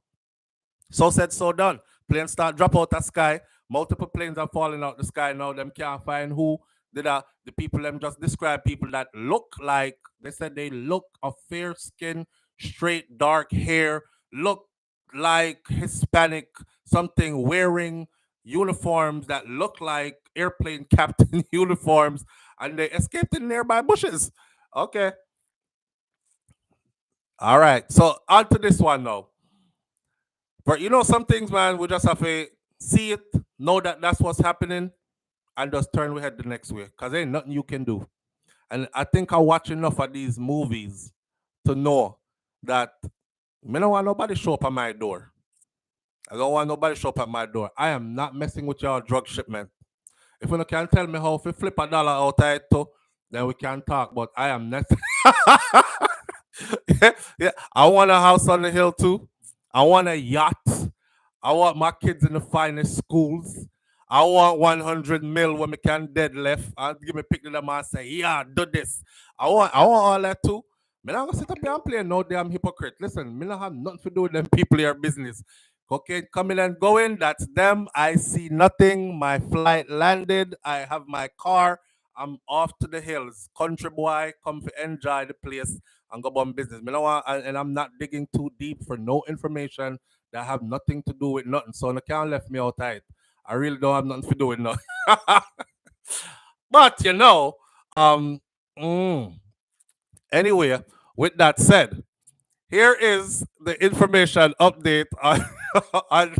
So said, so done. Planes start drop out the sky. Multiple planes are falling out the sky now. Them can't find who did the people them just describe people that look like they said they look of fair skin, straight dark hair, look like Hispanic, something wearing uniforms that look like airplane captain uniforms, and they escaped in nearby bushes. Okay. All right. So on to this one now. But you know, some things, man, we just have to see it, know that that's what's happening, and just turn we head the next way. Because ain't nothing you can do. And I think I watch enough of these movies to know that I don't want nobody show up at my door. I don't want nobody show up at my door. I am not messing with your drug shipment. If you can tell me how to flip a dollar out of it, too, then we can talk. But I am not. Yeah, yeah. I want a house on the hill too. I want a yacht. I want my kids in the finest schools. I want 100 mil when we can dead left. I'll give me pick them and say, yeah, do this. I want all that too. Me not gonna sit up here and play no damn hypocrite. Listen, me not have nothing to do with them people here business. Cocaine coming and going, that's them. I see nothing. My flight landed. I have my car. I'm off to the hills. Country boy, come to enjoy the place and go on business. Me no want, and I'm not digging too deep for no information that have nothing to do with nothing. So they can't left me out tight. I really don't have nothing to do with nothing. But you know, um, mm, anyway, with that said, here is the information update on, on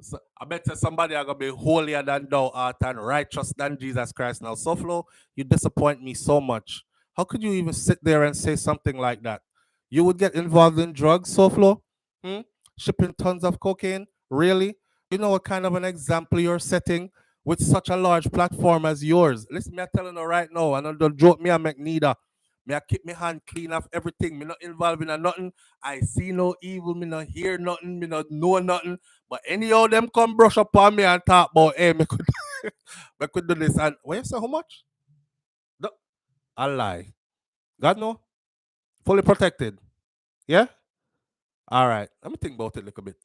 so I bet you somebody are gonna be holier than thou art and righteous than Jesus Christ. Now, SouFlo, you disappoint me so much. How could you even sit there and say something like that? You would get involved in drugs, SouFlo? Hmm? Shipping tons of cocaine? Really? You know what kind of an example you're setting with such a large platform as yours? Listen, me I telling you right now, and don't joke me I make neither. Me I keep my hand clean of everything. Me not involved in nothing. I see no evil. Me not hear nothing. Me not know nothing. But any of them come brush up on me and talk about, hey, me could, me could do this. And when you say how much? No, I lie. God no, fully protected. Yeah. All right. Let me think about it a little bit.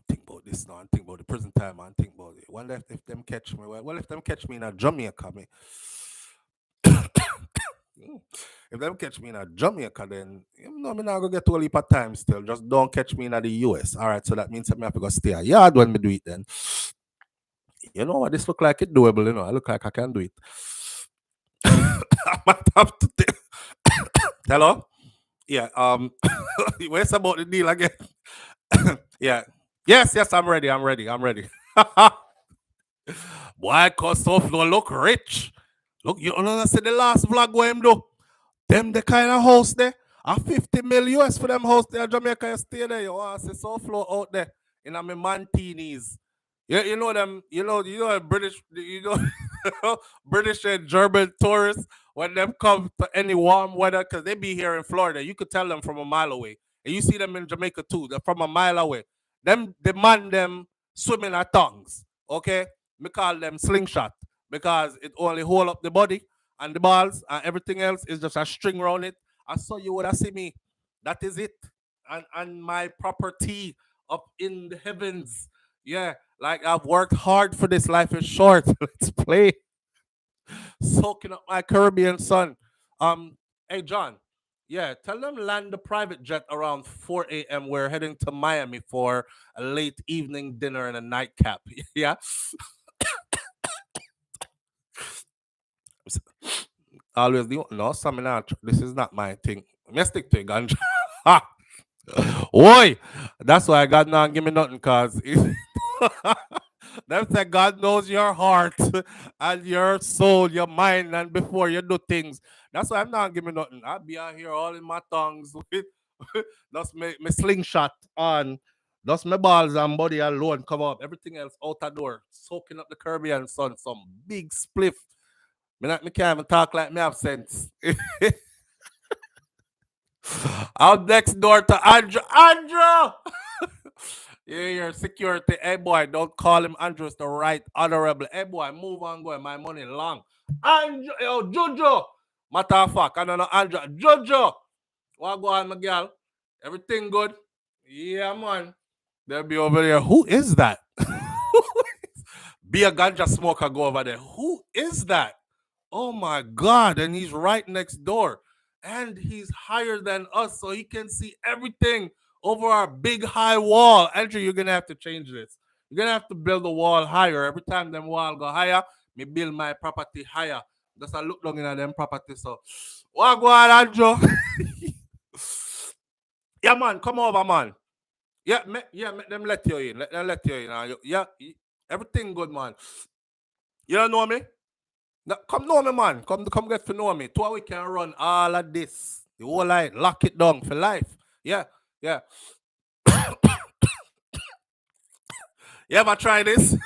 Think about this now and think about the prison time and think about it. Wonder if them catch me. Well, if them catch me in a Jamaica, me. If them catch me in a Jamaica, then you know me not gonna get to a heap of time still. Just don't catch me in the US. All right, so that means that me have to go stay a yard when me do it then. You know what? This look like it doable, you know. I look like I can do it. I might have to hello? Yeah, where's about the deal again? Yeah. Yes, I'm ready. I'm ready. Boy, cause SouFlo look rich. Look, you know, see the last vlog where him do. Them the kind of house there. A 50 mil US for them house there. Jamaica, you stay there. You want to see SouFlo out there in a me Mantinis. You know them, British, British and German tourists when them come to any warm weather, because they be here in Florida. You could tell them from a mile away. And you see them in Jamaica too. They're from a mile away. Them demand them swimming at tongues. Okay? Me call them slingshot because it only hold up the body and the balls and everything else is just a string around it. I saw you would have seen me. That is it. And my property up in the heavens. Yeah, like I've worked hard for this. Life is short. Let's play. Soaking up my Caribbean sun. Hey John, yeah, tell them land the private jet around 4 a.m. We're heading to Miami for a late evening dinner and a nightcap. Yeah, always the no, seminar. This is not my thing. Me stick to ganja. Oi, that's why God not give me nothing, cause them say God knows your heart and your soul, your mind, and before you do things. That's why I'm not giving nothing. I'll be out here all in my tongues with that's my slingshot on. That's my balls and body alone cover up. Everything else out the door. Soaking up the Caribbean sun. Some big spliff. Me can't even talk like me have sense. Out next door to Andrew. Andrew! Yeah, your security. Hey boy, don't call him Andrew. It's the right honorable. Hey boy, move on, going. My money long. Andrew, yo, Jojo. Matter of fact, I don't know Andrew. Jojo. What go on, my girl? Everything good? Yeah, man. They'll be over there. Who is that? Be a ganja smoker, go over there. Who is that? Oh my God. And he's right next door. And he's higher than us, so he can see everything over our big high wall. Andrew, you're gonna have to change this. You're gonna have to build the wall higher. Every time them wall go higher, me build my property higher. Just I look down in them property. So what go on, Andrew? Yeah, man, come over, man. Yeah, make them let you in. Let them let you in. Yeah, everything good, man. You don't know me? No, come know me, man. Come get to know me. Two we can run all of this. The whole life, lock it down for life. Yeah, yeah. You ever try this?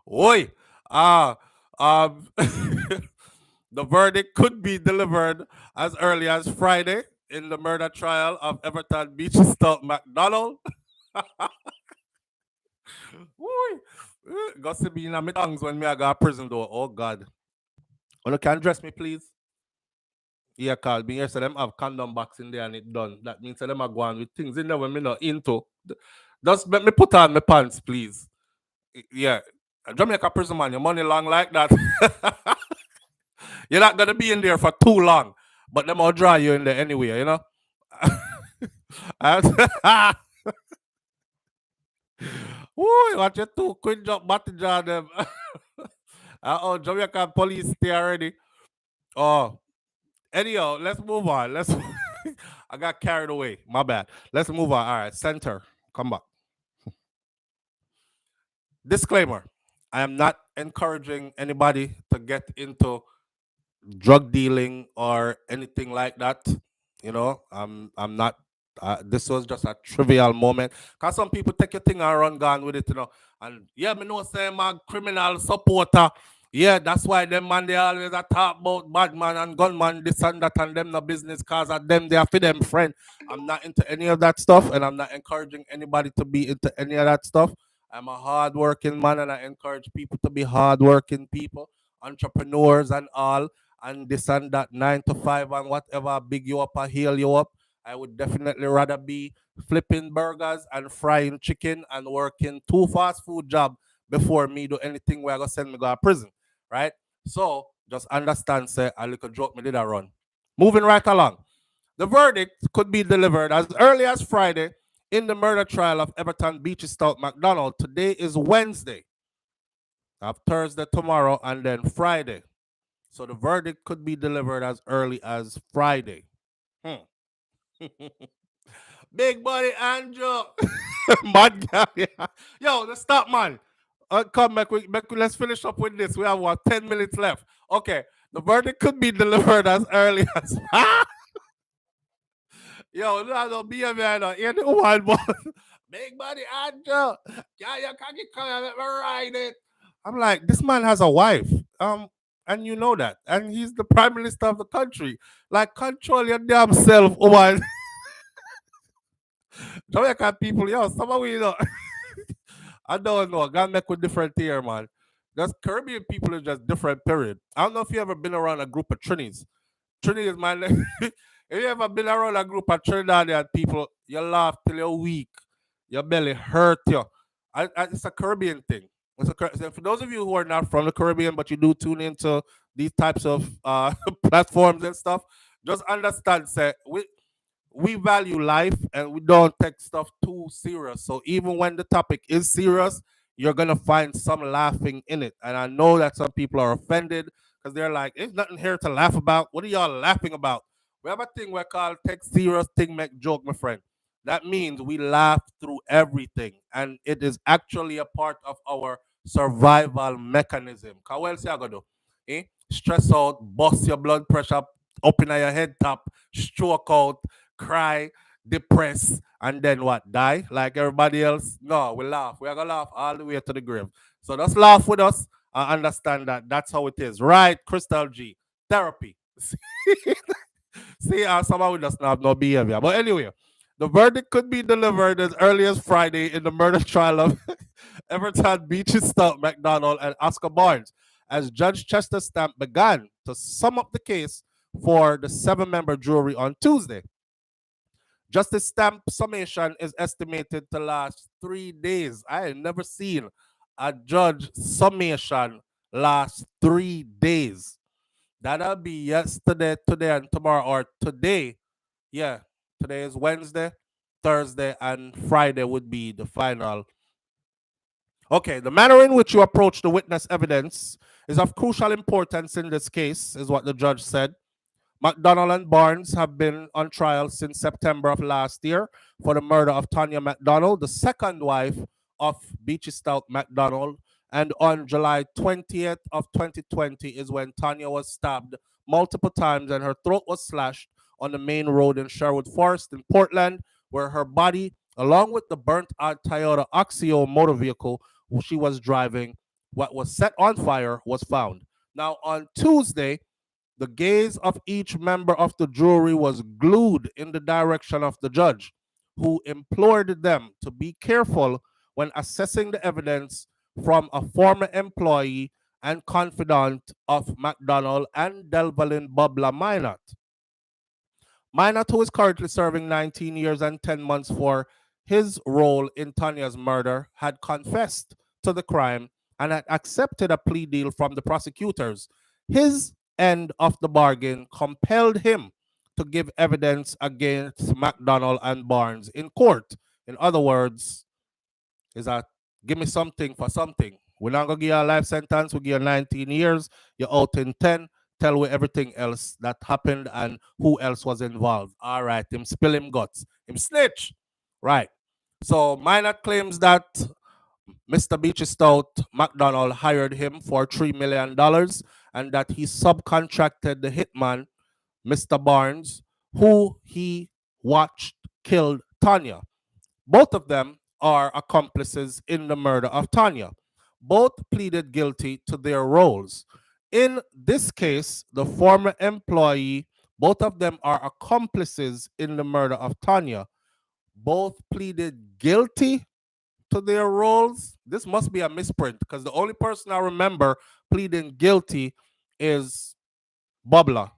Oi. Uh um the verdict could be delivered as early as Friday in the murder trial of Everton Beach Stout McDonald. Gossip in my tongues when me I got prison door. Oh God. Well, can dress me, please? Yeah, call me. Yes, so them have condom box in there and it done. That means them are going with things in there when me not into. Just let me put on my pants, please. Yeah. Jamaica prison man, your money long like that. You're not gonna be in there for too long. But them will draw you in there anyway, you know? Woo, watch your two quick jump batty jar them. Oh, Jamaica police stay already. Oh, anyhow, let's move on. I got carried away. My bad. Let's move on. All right, center. Come back. Disclaimer. I am not encouraging anybody to get into drug dealing or anything like that. You know, I'm not. This was just a trivial moment. Cause some people take your thing and run gone with it, you know. And yeah, me know say I'm a criminal supporter. Yeah, that's why them man they always a talk about bad man and gunman, this and that, and them no business cause of them they are for them friend. I'm not into any of that stuff, and I'm not encouraging anybody to be into any of that stuff. I'm a hardworking man, and I encourage people to be hardworking people, entrepreneurs and all, and this and that, 9 to 5 and whatever, big you up or heal you up. I would definitely rather be flipping burgers and frying chicken and working 2 fast food jobs before me do anything where I go send me go to prison, right? So just understand, say a little joke me did a run. Moving right along. The verdict could be delivered as early as Friday in the murder trial of Everton Beachy Stout McDonald. Today is Wednesday. I have Thursday tomorrow and then Friday. So the verdict could be delivered as early as Friday. Big buddy Andrew. Mad guy. Yeah. Yo, let's stop, man. Come back, let's finish up with this. We have what 10 minutes left. Okay. The verdict could be delivered as early as Yo, no, don't be a man. You're the one, boy. Big buddy Andrew. Yeah, you can't get come and let me ride it. I'm like, this man has a wife. And you know that. And he's the prime minister of the country. Like, control your damn self, woman. Jamaican people, yo, some of we know. I don't know. God make with different here, man. Just Caribbean people is just different. Period. I don't know if you ever been around a group of Trinis. Trinity is my name. If you ever been around a group of Trinidadian people, you laugh till you're weak, your belly hurt you. It's a Caribbean thing. So for those of you who are not from the Caribbean, but you do tune into these types of platforms and stuff, just understand, say, we value life and we don't take stuff too serious. So even when the topic is serious, you're gonna find some laughing in it. And I know that some people are offended because they're like, "There's nothing here to laugh about. What are y'all laughing about?" We have a thing we call take serious, thing make joke, my friend. That means we laugh through everything, and it is actually a part of our survival mechanism. Cause what else you gonna do? Stress out, bust your blood pressure up in your head top, stroke out, cry, depress, and then what? Die like everybody else? No, we laugh. We are gonna laugh all the way to the grave. So just laugh with us and understand that that's how it is, right? Crystal G, therapy. See, somehow we just have no behavior. But anyway, the verdict could be delivered as early as Friday in the murder trial of Everton Beachy Stout McDonald and Oscar Barnes, as Judge Chester Stamp began to sum up the case for the 7-member jury on Tuesday. Justice Stamp's summation is estimated to last 3 days. I have never seen a judge summation last 3 days. That'll be yesterday, today, and tomorrow, or today. Yeah, today is Wednesday, Thursday, and Friday would be the final. Okay, the manner in which you approach the witness evidence is of crucial importance in this case, is what the judge said. McDonald and Barnes have been on trial since September of last year for the murder of Tanya McDonald, the second wife of Beachy Stout McDonald. And on July 20th of 2020 is when Tanya was stabbed multiple times and her throat was slashed on the main road in Sherwood Forest in Portland, where her body, along with the burnt-out Toyota Oxio motor vehicle she was driving, what was set on fire, was found. Now, on Tuesday, the gaze of each member of the jury was glued in the direction of the judge, who implored them to be careful when assessing the evidence from a former employee and confidant of McDonald and Delvalin Bobla Minot. Minot, who is currently serving 19 years and 10 months for his role in Tanya's murder, had confessed to the crime and had accepted a plea deal from the prosecutors. His end of the bargain compelled him to give evidence against McDonald and Barnes in court. In other words, is that give me something for something. We're not gonna give you a life sentence, we give you 19 years, you're out in 10. Tell me everything else that happened and who else was involved. All right, him spill him guts. Him snitch. Right. So Minot claims that Mr. Beachy Stout McDonald hired him for $3 million and that he subcontracted the hitman, Mr. Barnes, who he watched killed Tanya. Both of them are accomplices in the murder of Tanya. Both pleaded guilty to their roles. In this case, the former employee, both of them are accomplices in the murder of Tanya. Both pleaded guilty to their roles. This must be a misprint because the only person I remember pleading guilty is Bobla.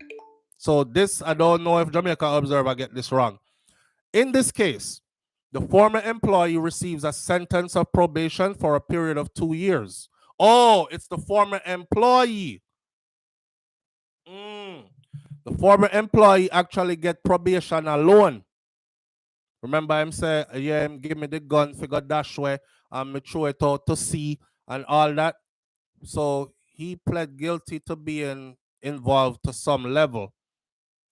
So this, I don't know if Jamaica Observer get this wrong. In this case, the former employee receives a sentence of probation for a period of 2 years. Oh, it's the former employee. The former employee actually get probation alone. Remember him say, yeah, him give me the gun, figure dash way, and me throw it out to sea and all that. So he pled guilty to being involved to some level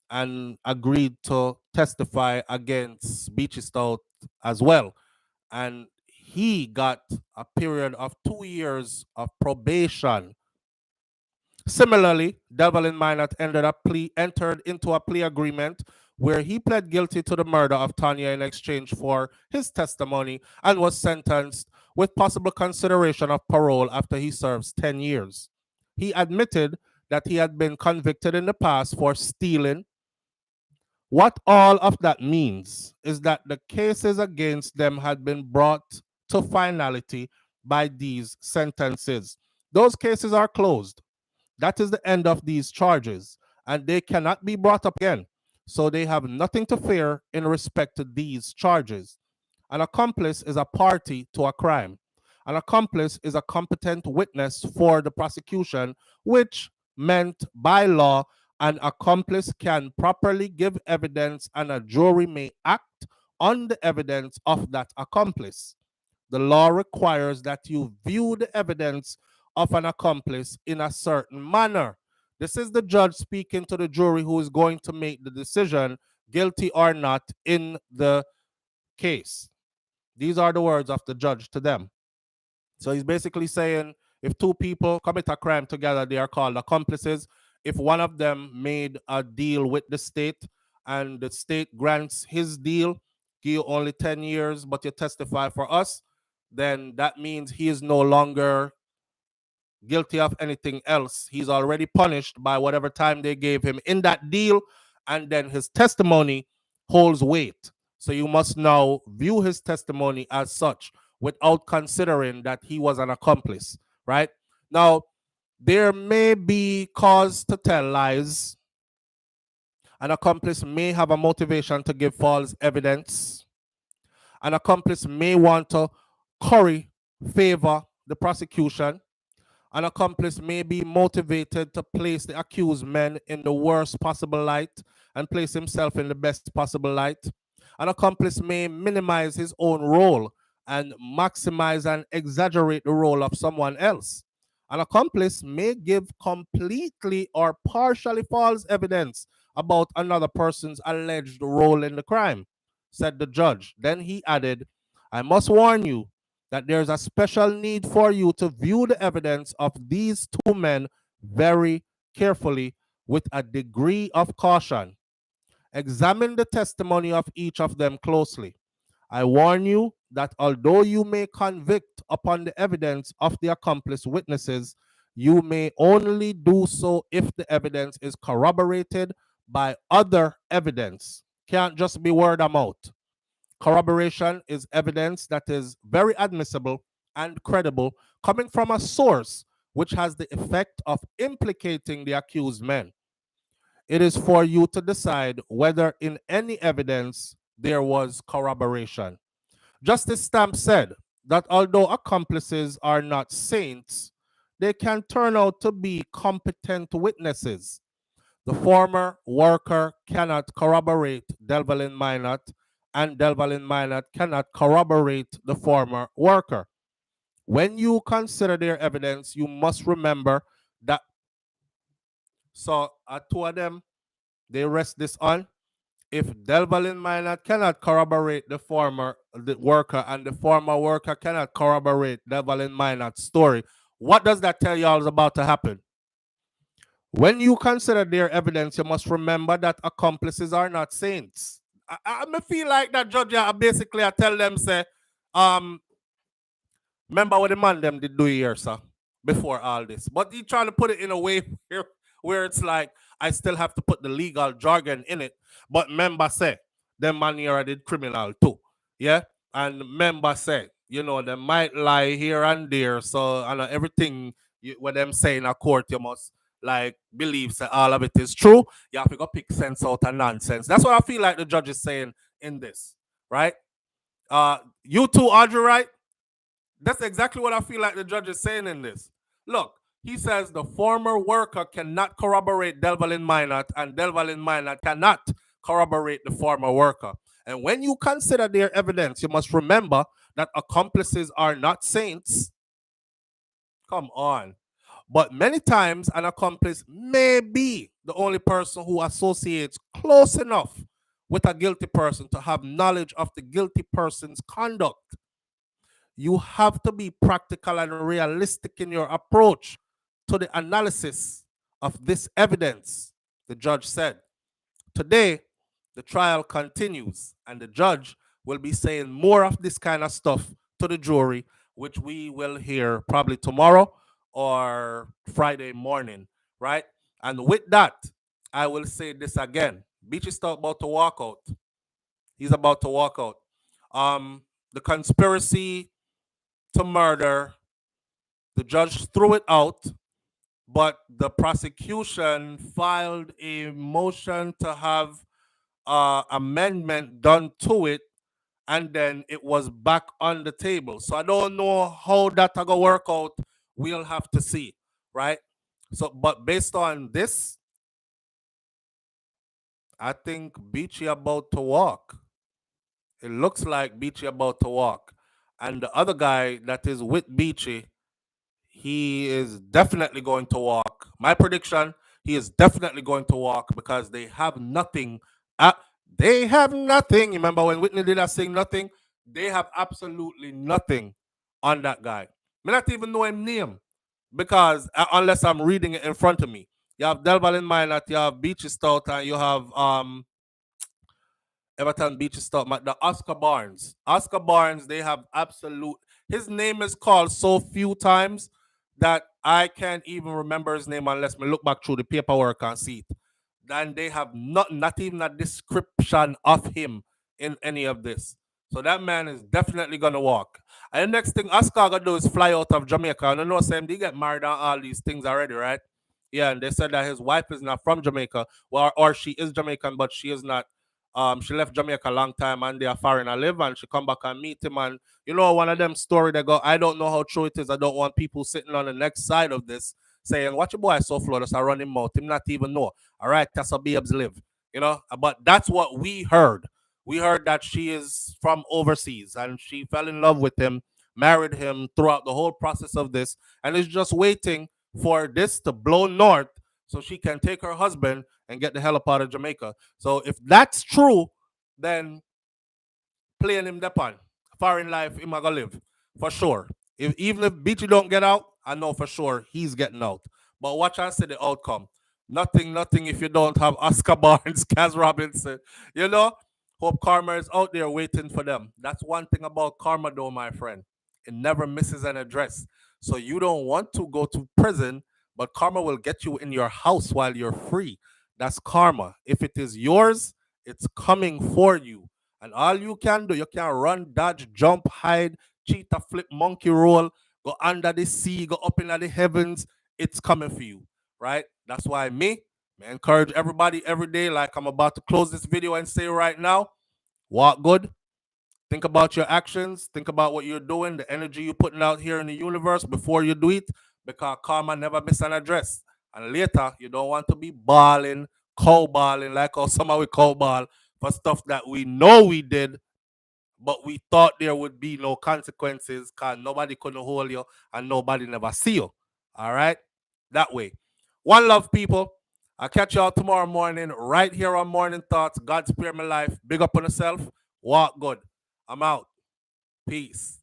and agreed to testify against Beachy Stout as well. And he got a period of 2 years of probation. Similarly, Delvalin Minot entered into a plea agreement where he pled guilty to the murder of Tanya in exchange for his testimony and was sentenced with possible consideration of parole after he serves 10 years. He admitted that he had been convicted in the past for stealing. What all of that means is that the cases against them had been brought to finality by these sentences. Those cases are closed. That is the end of these charges, and they cannot be brought up again. So they have nothing to fear in respect to these charges. An accomplice is a party to a crime. An accomplice is a competent witness for the prosecution, which meant by law, an accomplice can properly give evidence and a jury may act on the evidence of that accomplice. The law requires that you view the evidence of an accomplice in a certain manner. This is the judge speaking to the jury who is going to make the decision, guilty or not, in the case. These are the words of the judge to them. So he's basically saying if two people commit a crime together, they are called accomplices. If one of them made a deal with the state and the state grants his deal, give you only 10 years, but you testify for us, then that means he is no longer guilty of anything else. He's already punished by whatever time they gave him in that deal, and then his testimony holds weight. So you must now view his testimony as such without considering that he was an accomplice, right? Now, there may be cause to tell lies. An accomplice may have a motivation to give false evidence. An accomplice may want to curry favor the prosecution. An accomplice may be motivated to place the accused men in the worst possible light and place himself in the best possible light. An accomplice may minimize his own role and maximize and exaggerate the role of someone else. An accomplice may give completely or partially false evidence about another person's alleged role in the crime, said the judge. Then he added, I must warn you that there's a special need for you to view the evidence of these two men very carefully with a degree of caution. Examine the testimony of each of them closely. I warn you that although you may convict upon the evidence of the accomplice witnesses, you may only do so if the evidence is corroborated by other evidence. Can't just be word of mouth. Corroboration is evidence that is very admissible and credible, coming from a source which has the effect of implicating the accused men. It is for you to decide whether in any evidence there was corroboration. Justice Stamp said that although accomplices are not saints, they can turn out to be competent witnesses. The former worker cannot corroborate Delvalin Minot, and Delvalin Minot cannot corroborate the former worker. When you consider their evidence, you must remember that. So, two of them, they rest this on. If Delvalin Minot cannot corroborate the worker and the former worker cannot corroborate Delvalin Minot's story, what does that tell y'all is about to happen? When you consider their evidence, you must remember that accomplices are not saints. I feel like that judge basically I tell them, say, remember what the man them did do here, sir, before all this. But he trying to put it in a way where it's like, I still have to put the legal jargon in it. But member say, them man here did criminal too. Yeah? And member say, you know, they might lie here and there. So, I know everything what them say in a court, you must like believe that all of it is true. You have to go pick sense out of nonsense. That's what I feel like the judge is saying in this, right? You too, Audrey, right? That's exactly what I feel like the judge is saying in this. Look, he says the former worker cannot corroborate Delvalin Minot, and Delvalin Minot cannot corroborate the former worker. And when you consider their evidence, you must remember that accomplices are not saints. Come on. But many times, an accomplice may be the only person who associates close enough with a guilty person to have knowledge of the guilty person's conduct. You have to be practical and realistic in your approach to the analysis of this evidence, the judge said. Today, the trial continues, and the judge will be saying more of this kind of stuff to the jury, which we will hear probably tomorrow or Friday morning, right? And with that, I will say this again. Beachy Stout about to walk out. He's about to walk out. The conspiracy to murder. The judge threw it out, but the prosecution filed a motion to have amendment done to it, and then it was back on the table. So I don't know how that gonna work out. We'll have to see, right? So, but based on this, I think Beachy about to walk. It looks like Beachy about to walk, and the other guy that is with Beachy, he is definitely going to walk. My prediction, he is definitely going to walk because they have nothing. They have nothing. Remember when Whitney did that sing nothing? They have absolutely nothing on that guy. Me not even know him name because unless I'm reading it in front of me. You have Delval in mind that you have Beachy Stout and you have Everton Beach Stout, the Oscar Barnes. Oscar Barnes, they have absolute. His name is called so few times that I can't even remember his name unless me look back through the paperwork and see it. Then they have not even a description of him in any of this. So that man is definitely gonna walk. And the next thing Oscar gonna do is fly out of Jamaica. And I know Sam they get married on all these things already, right? Yeah, and they said that his wife is not from Jamaica, or she is Jamaican, but she is not. She left Jamaica a long time and they are foreign I live, and she come back and meet him, and you know one of them story they go, I don't know how true it is. I don't want people sitting on the next side of this saying, watch your boy SouFLo, just a running mouth. Him not even know. All right, that's how babes live. You know, but that's what we heard. We heard that she is from overseas and she fell in love with him, married him throughout the whole process of this, and is just waiting for this to blow north so she can take her husband and get the hell up out of Jamaica. So if that's true, then playing him depon. Foreign life, him gonna live. For sure. Even if Beachy don't get out, I know for sure he's getting out. But watch and see the outcome. Nothing if you don't have Oscar Barnes, Kaz Robinson. You know? Hope Karma is out there waiting for them. That's one thing about Karma though, my friend. It never misses an address. So you don't want to go to prison, but Karma will get you in your house while you're free. That's Karma. If it is yours, it's coming for you. And all you can do, you can run, dodge, jump, hide, cheetah, flip, monkey roll, go under the sea, go up into the heavens. It's coming for you, right? That's why I encourage everybody every day, like I'm about to close this video and say right now, walk good. Think about your actions. Think about what you're doing, the energy you're putting out here in the universe before you do it, because karma never miss an address. And later, you don't want to be balling, cow balling, like how some of we cow ball for stuff that we know we did, but we thought there would be no consequences because nobody couldn't hold you and nobody never see you. All right? That way. One love, people. I'll catch y'all tomorrow morning right here on Morning Thoughts. God spare my life. Big up on yourself. Walk good. I'm out. Peace.